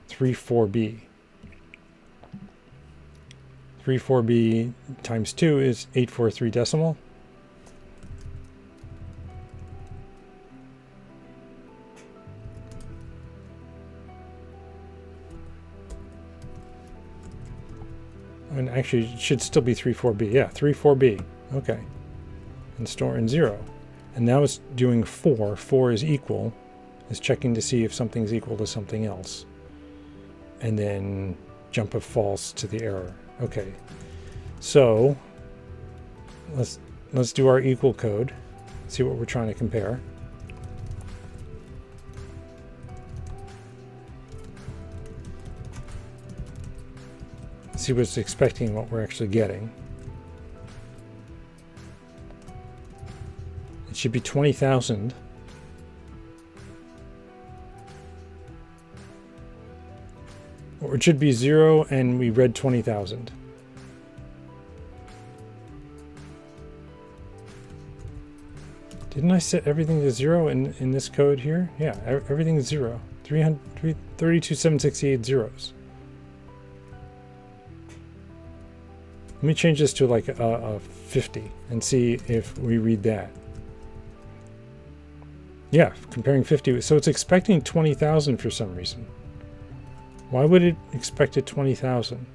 34B. 34B times 2 is 843 decimal. And actually, it should still be 34B. Yeah, 34B. Okay. And store in 0. And now it's doing 4. 4 is equal. It's checking to see if something's equal to something else. And then jump a false to the error. Okay. So let's do our equal code. See what we're trying to compare. See what's expecting, what we're actually getting. It should be 20,000. Or it should be 0 and we read 20,000. Didn't I set everything to 0 in this code here? Yeah, everything is 0. 32,768 zeros. Let me change this to like a 50 and see if we read that. Yeah, comparing 50. So it's expecting 20,000 for some reason. Why would it expect it 20,000?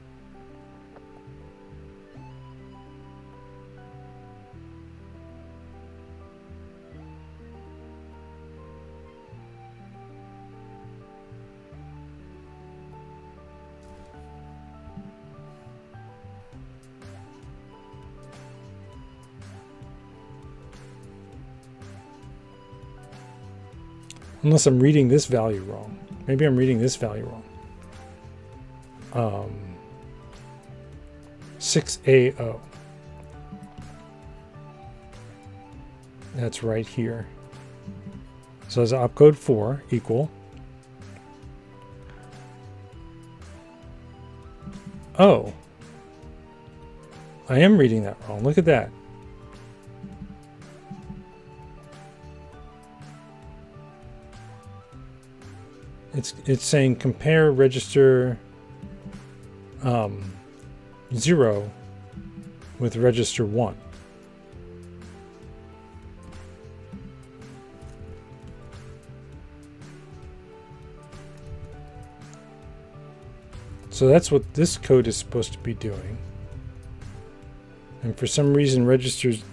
Unless I'm reading this value wrong. Maybe I'm reading this value wrong. 6AO. That's right here. So it's opcode 4 equal. Oh. I am reading that wrong. Look at that. It's saying compare register 0 with register 1. So that's what this code is supposed to be doing. And for some reason registers...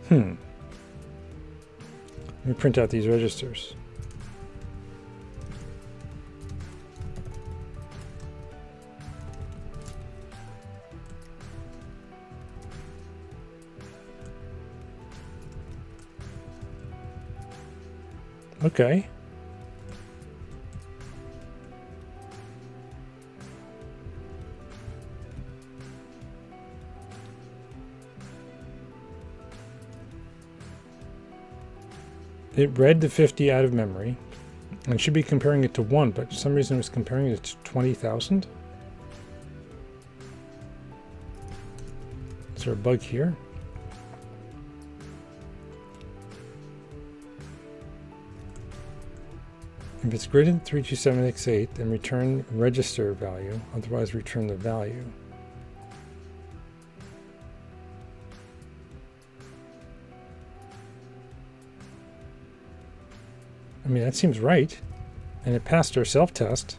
Let me print out these registers. Okay. It read the 50 out of memory and should be comparing it to 1, but for some reason it was comparing it to 20,000. Is there a bug here? If it's greater than 32768, then return register value, otherwise return the value. I mean, that seems right. And it passed our self-test.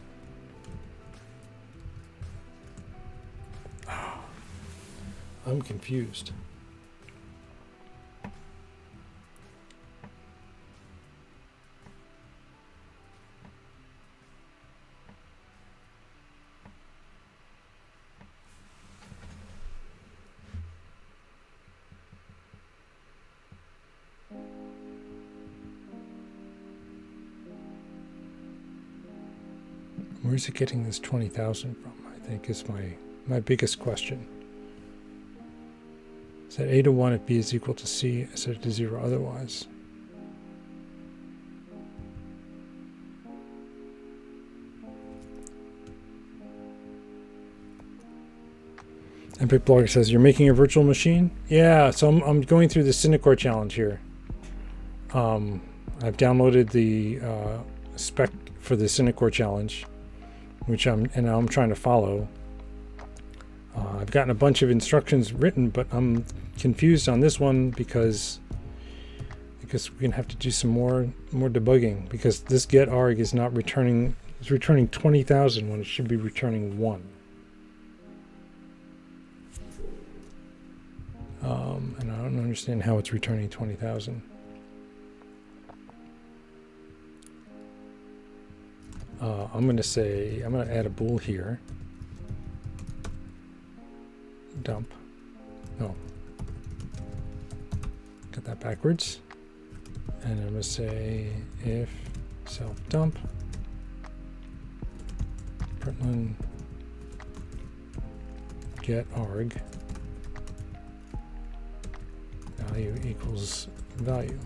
I'm confused. Where's it getting this 20,000 from? I think is my biggest question. Set A to 1 if B is equal to C, set it to 0 otherwise. Epic Blogger says, you're making a virtual machine? Yeah, so I'm going through the Synacor challenge here. I've downloaded the spec for the Synacor challenge, which now I'm trying to follow. I've gotten a bunch of instructions written, but I'm confused on this one because we're gonna have to do some more debugging, because this get arg is not returning. It's returning 20,000 when it should be returning 1. And I don't understand how it's returning 20,000. I'm going to add a bool here. Dump. No. Got that backwards. And I'm going to say if self dump println get arg value equals value.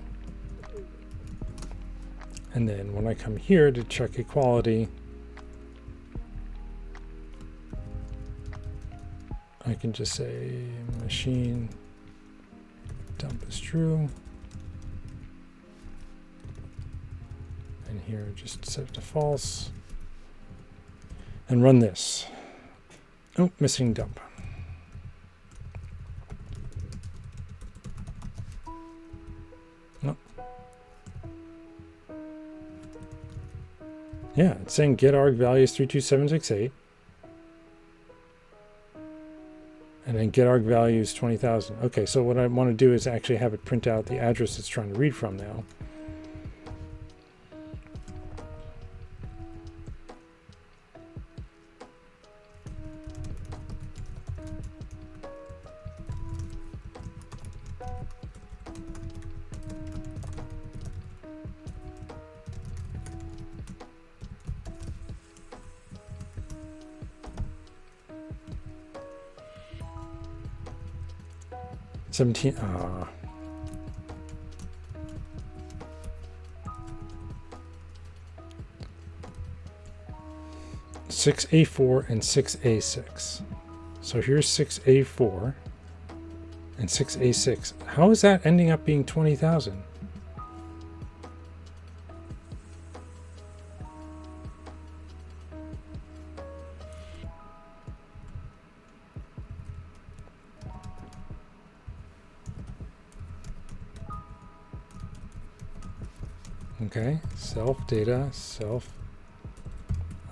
And then when I come here to check equality, I can just say machine dump is true. And here just set it to false. And run this. Oh, missing dump. Yeah, it's saying get arg value is 32768. And then get arg value is 20,000. Okay, so what I want to do is actually have it print out the address it's trying to read from now. $17. 6A4 and 6A6. So here's 6A4 and 6A6. How is that ending up being 20,000? Okay, self data, self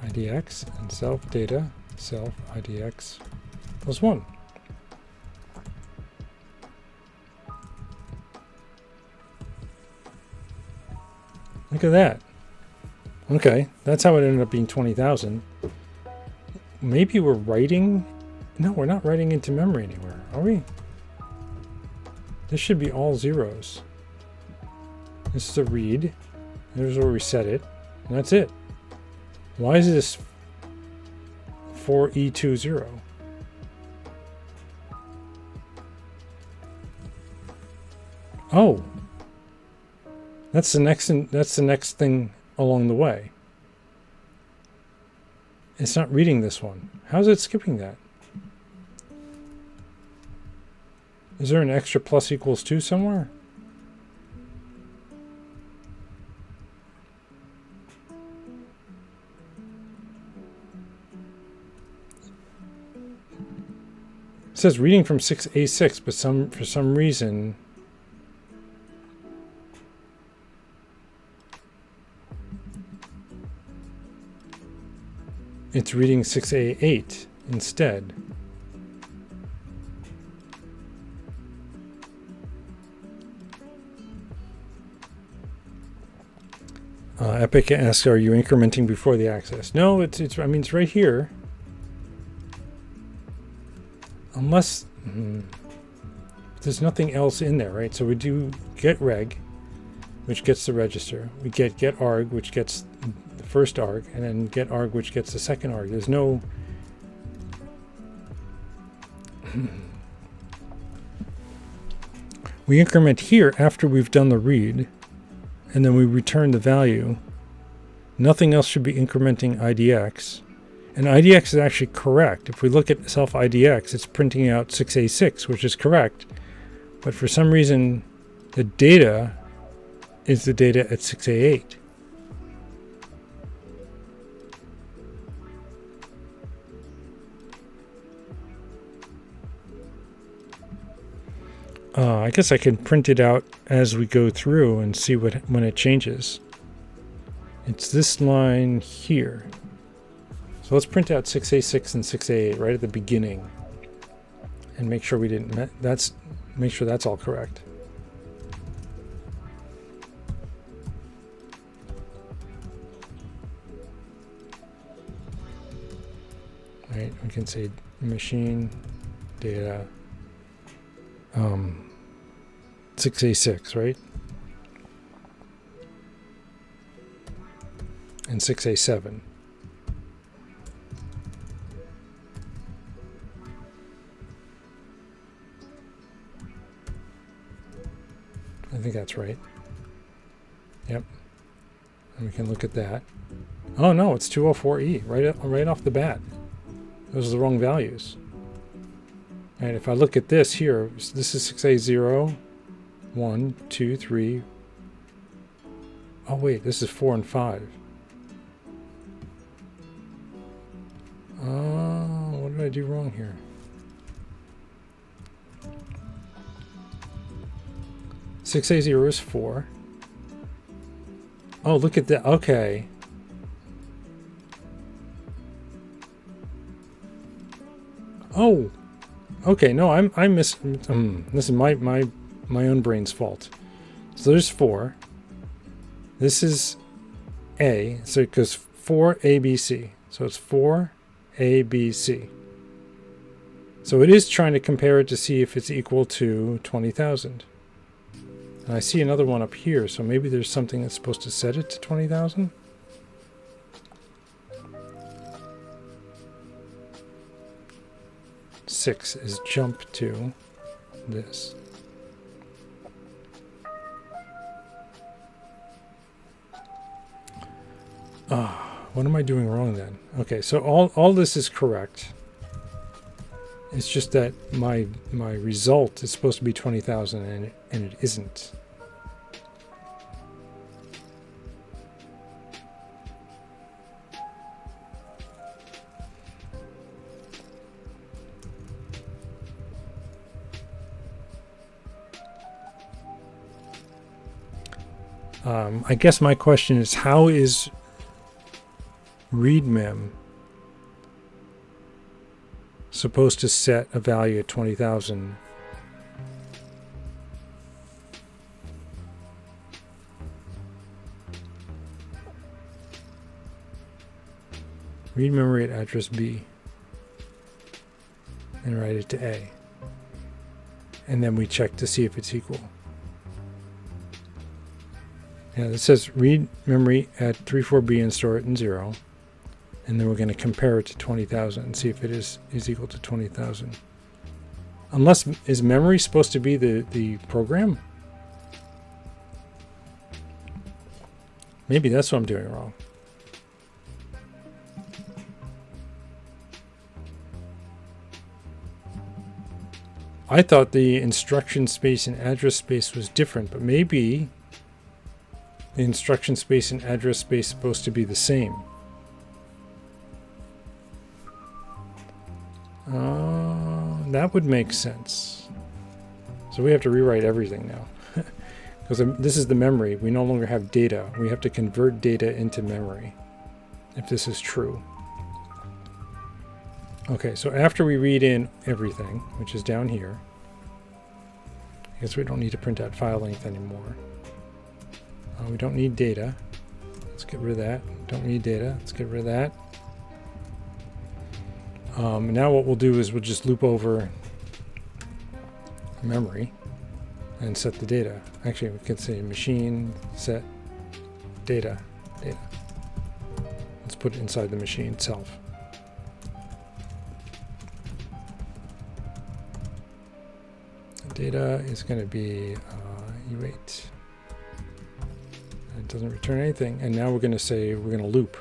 IDX, and self data, self IDX plus 1. Look at that. Okay, that's how it ended up being 20,000. Maybe we're writing. No, we're not writing into memory anywhere, are we? This should be all zeros. This is a read. There's where we set it, and that's it. Why is this 4E20? Oh, that's the next thing along the way. It's not reading this one. How's it skipping that? Is there an extra plus equals 2 somewhere? It says reading from 6A6, but for some reason it's reading 6A8 instead. Epic asks, are you incrementing before the access? No, it's right here. Unless there's nothing else in there, right? So we do get reg, which gets the register. We get arg, which gets the first arg, and then get arg which gets the second arg. There's no we increment here after we've done the read, and then we return the value. Nothing else should be incrementing IDX. And IDX is actually correct. If we look at self IDX, it's printing out 6A6, which is correct. But for some reason, the data is the data at 6A8. I guess I can print it out as we go through and see when it changes. It's this line here. So let's print out 6A6 and 6A8 right at the beginning, and make sure we didn't. Make sure that's all correct. All right, we can say machine data 6A6, right? And 6A7. I think that's right. Yep. And we can look at that. Oh no, it's 204E right off the bat. Those are the wrong values. All right, if I look at this here, this is 6A0, 1, 2, 3. Oh wait, this is 4 and 5. What did I do wrong here? Six A0 is 4. Oh, look at that. Okay. Oh. Okay, no, I miss. This is my own brain's fault. So there's 4. This is A, so it goes 4 ABC. So it's 4 ABC. So it is trying to compare it to see if it's equal to 20,000. And I see another one up here, so maybe there's something that's supposed to set it to 20,000. Six is jump to this. What am I doing wrong then? Okay, so all this is correct. It's just that my result is supposed to be 20,000 and it isn't. I guess my question is, how is readmem supposed to set a value at 20,000? Read memory at address B and write it to A. And then we check to see if it's equal. Yeah, this says read memory at 34B and store it in 0. And then we're going to compare it to 20,000 and see if it is equal to 20,000. Unless, is memory supposed to be the program? Maybe that's what I'm doing wrong. I thought the instruction space and address space was different, but maybe the instruction space and address space is supposed to be the same. That would make sense. So we have to rewrite everything now. Because this is the memory. We no longer have data. We have to convert data into memory, if this is true. Okay, so after we read in everything, which is down here, I guess we don't need to print out file length anymore. We don't need data. Let's get rid of that. Don't need data. Let's get rid of that. Now what we'll do is we'll just loop over memory and set the data. Actually, we could say machine set data. put it inside the machine itself. Data is going to be U8. It doesn't return anything. And now we're going to say we're going to loop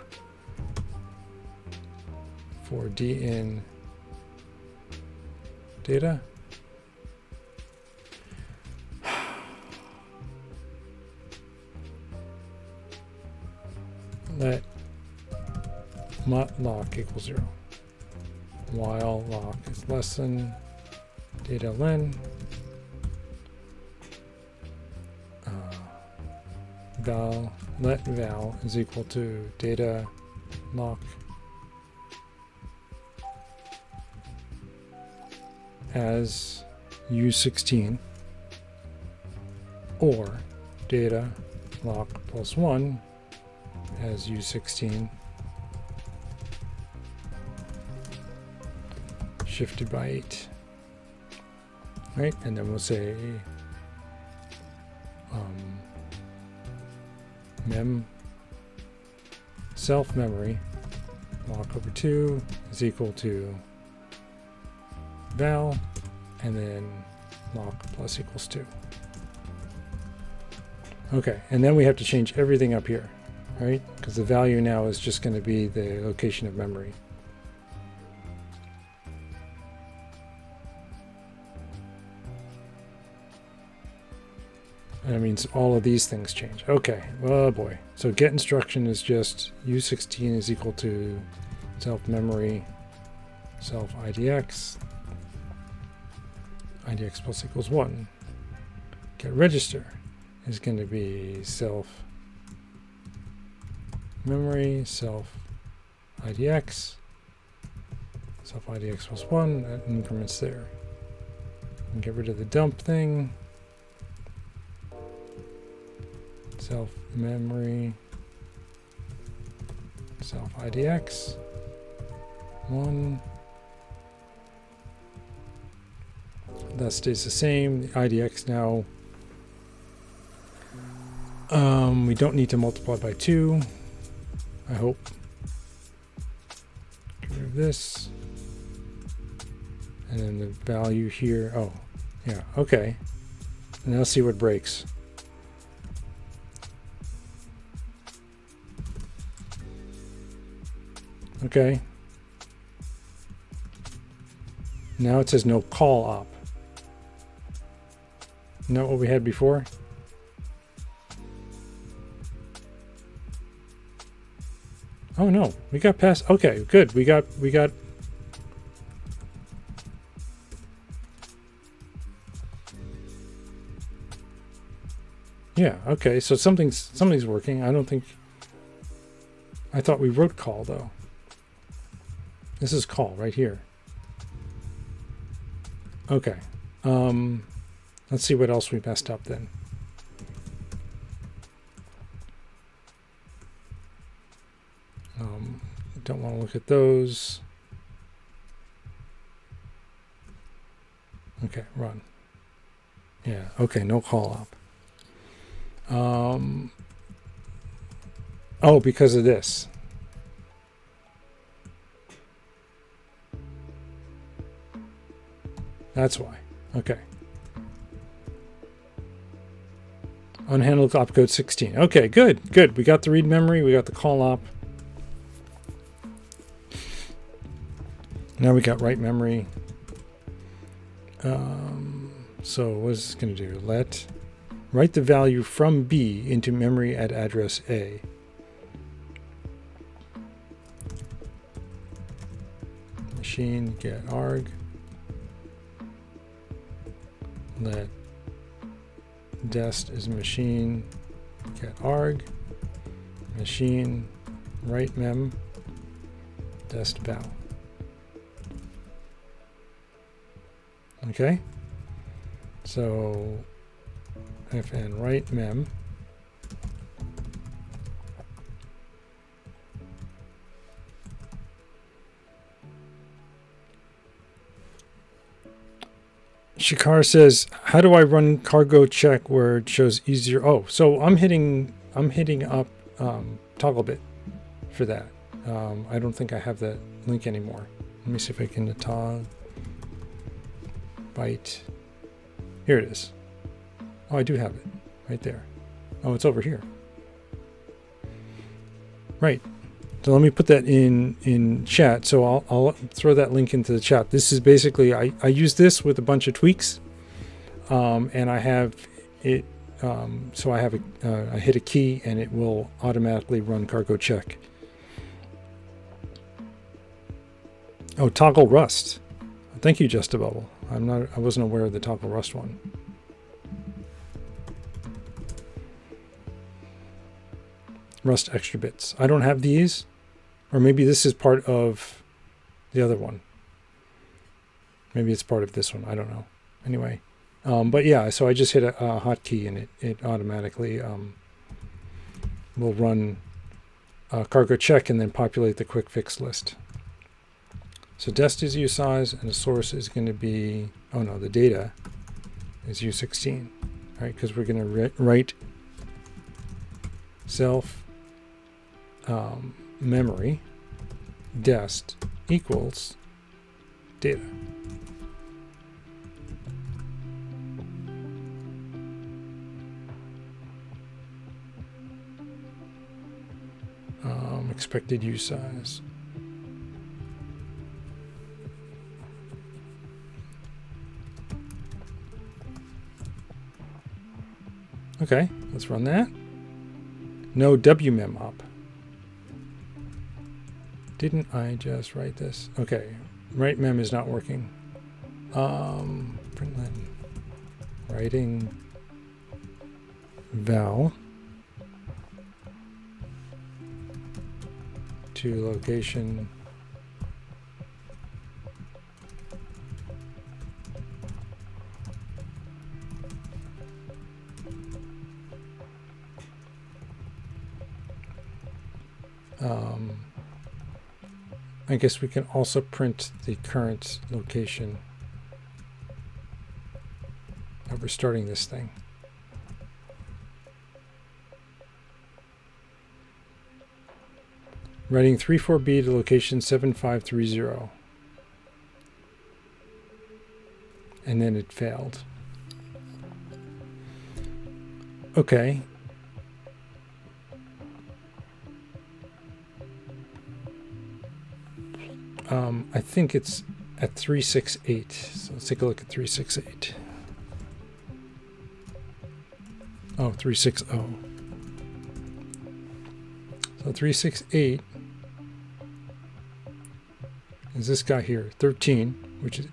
for D in data. Let lock equals 0. While lock is less than data len. Let val is equal to data lock as U16 or data lock plus 1 as U16 shifted by 8. Right, and then we'll say mem self memory lock over 2 is equal to val, and then lock plus equals 2. Okay, and then we have to change everything up here, right? Because the value now is just going to be the location of memory. And that means all of these things change. Okay, oh boy. So get instruction is just U16 is equal to self memory, self IDX, IDX plus equals 1. Get register is going to be self memory, self IDX, self IDX plus 1, that increments there. And get rid of the dump thing. Self memory, self IDX 1. That stays the same. The IDX now, we don't need to multiply by 2, I hope. Get rid of this. And then the value here, oh, yeah, okay. And now see what breaks. Okay. Now it says no call op. Isn't that what we had before? Oh no, we got past. Okay, good. We got. Yeah. Okay. So something's working. I don't think. I thought we wrote call though. This is call right here. Okay. Let's see what else we messed up then. Don't want to look at those. Okay, run. Yeah, okay, no call up. Oh, because of this. That's why. Okay. Unhandled opcode 16. Okay, good, good. We got the read memory. We got the call op. Now we got write memory. So what is this going to do? Let write the value from B into memory at address A. Machine get arg. Let dest is machine get arg. Machine write mem dest val. Okay, so fn write mem Shikar says, how do I run cargo check where it shows easier? Oh, so I'm hitting up toggle bit for that. I don't think I have that link anymore. Let me see if I can toggle byte. Here it is. Oh, I do have it right there. Oh, it's over here. Right. So let me put that in chat. So I'll throw that link into the chat. This is basically, I use this with a bunch of tweaks, and I have it. So I have I hit a key and it will automatically run cargo check. Oh, toggle rust. Thank you, Just a Bubble. I wasn't aware of the toggle rust one. Rust extra bits. I don't have these, or maybe this is part of the other one. Maybe it's part of this one. I don't know. Anyway, but yeah, so I just hit a hotkey and it automatically will run cargo check and then populate the quick fix list. So dest is usize and the source is going to be, oh no, the data is U16, right? Because we're going to write self memory dest equals data. Expected use size. Okay, let's run that. No wmem op. Didn't I just write this? Okay, write mem is not working. Println writing val to location I guess we can also print the current location that we're starting this thing. Writing 34B to location 7530. And then it failed. Okay. I think it's at 368. So let's take a look at 368. Oh, 360. So 368 is this guy here, 13, which is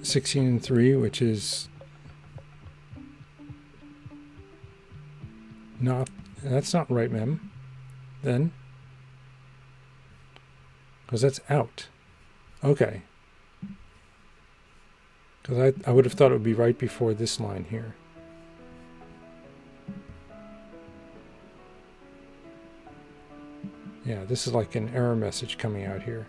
16 and 3, which is not, that's not right mem then. Because that's out. Okay. Because I would have thought it would be right before this line here. Yeah, this is like an error message coming out here.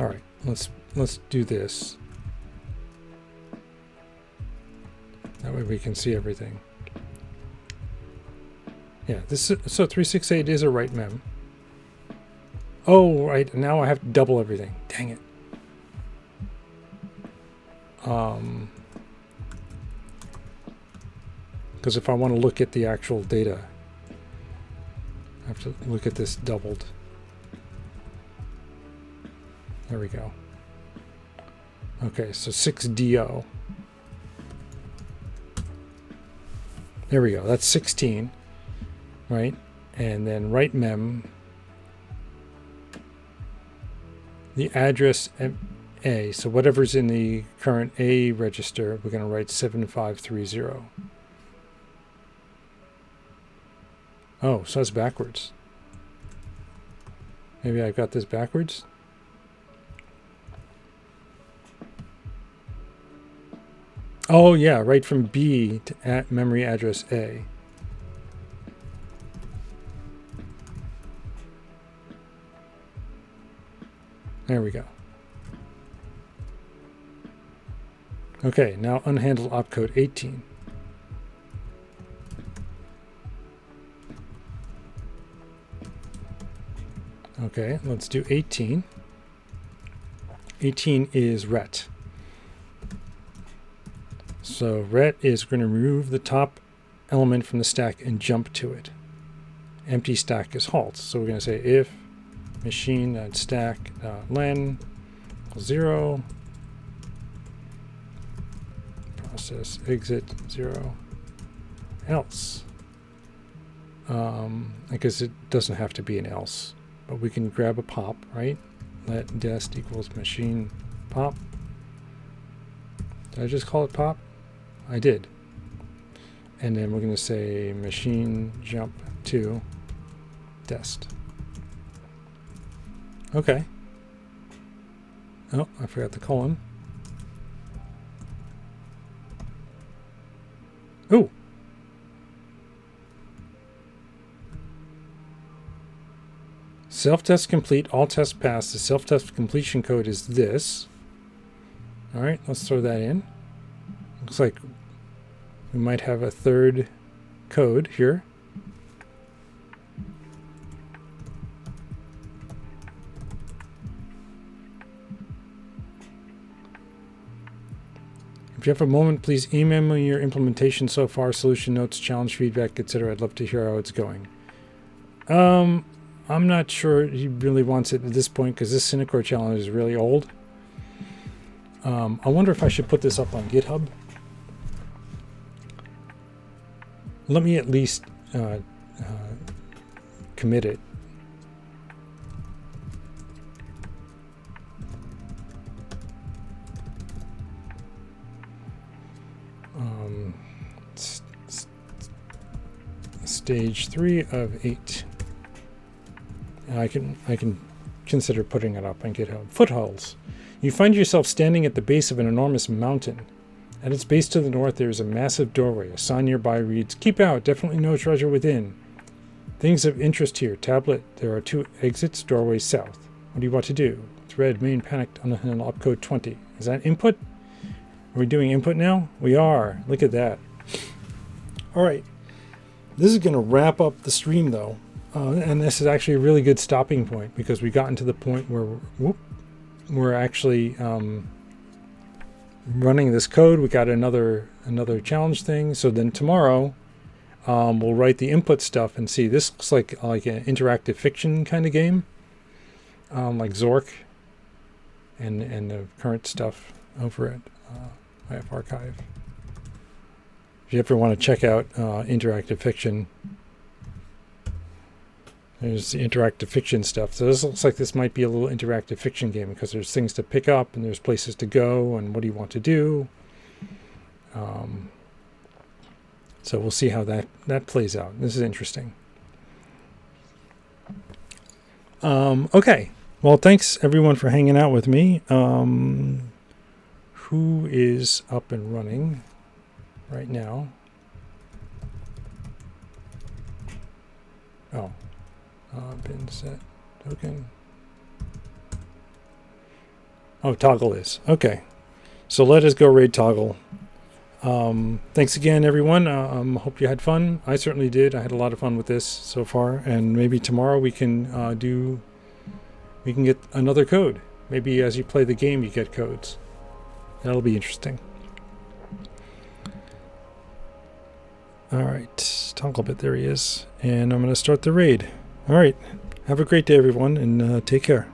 All right, let's do this. That way we can see everything. Yeah, this is, so 368 is a right mem. Oh, right, now I have to double everything. Dang it. Because if I want to look at the actual data, I have to look at this doubled. There we go. Okay, so 6DO. There we go. That's 16, right? And then write mem, the address A. So whatever's in the current A register, we're going to write 7530. Oh, so that's backwards. Maybe I got this backwards. Oh yeah, right from B to memory address A. There we go. Okay, now unhandled opcode 18. Okay, let's do 18. 18 is ret. So ret is going to remove the top element from the stack and jump to it. Empty stack is halt. So we're going to say if machine.stack.len equals 0, process exit 0, else. I guess it doesn't have to be an else, but we can grab a pop, right? Let dest equals machine pop. Did I just call it pop? I did. And then we're going to say machine jump to dest. Okay. Oh, I forgot the colon. Oh! Self-test complete, all tests pass. The self-test completion code is this. All right, let's throw that in. Looks like we might have a third code here. If you have a moment, please email me your implementation so far, solution notes, challenge feedback, etc. I'd love to hear how it's going. I'm not sure he really wants it at this point because this Synacor challenge is really old. I wonder if I should put this up on GitHub. Let me at least commit it. Stage 3 of 8. I can consider putting it up on GitHub. Footholds. You find yourself standing at the base of an enormous mountain. At its base to the north, there is a massive doorway. A sign nearby reads, "Keep out, definitely no treasure within." Things of interest here. Tablet, there are 2 exits, doorway south. What do you want to do? Thread, main panicked, unhandled, opcode 20. Is that input? Are we doing input now? We are. Look at that. All right. This is going to wrap up the stream, though. And this is actually a really good stopping point because we gotten to the point where we're actually running this code. We got another challenge thing. So then tomorrow we'll write the input stuff and see. This looks like an interactive fiction kind of game, like Zork and the current stuff over at IF Archive. If you ever want to check out interactive fiction, there's the interactive fiction stuff. So this looks like this might be a little interactive fiction game because there's things to pick up and there's places to go and what do you want to do. So we'll see how that plays out. This is interesting. Okay. Well, thanks everyone for hanging out with me. Who is up and running right now? Oh. Bin set token. Oh, Toggle is. Okay. So let us go raid Toggle. Thanks again, everyone. Hope you had fun. I certainly did. I had a lot of fun with this so far. And maybe tomorrow we can get another code. Maybe as you play the game, you get codes. That'll be interesting. All right. Togglebit, there he is. And I'm going to start the raid. All right. Have a great day, everyone, and take care.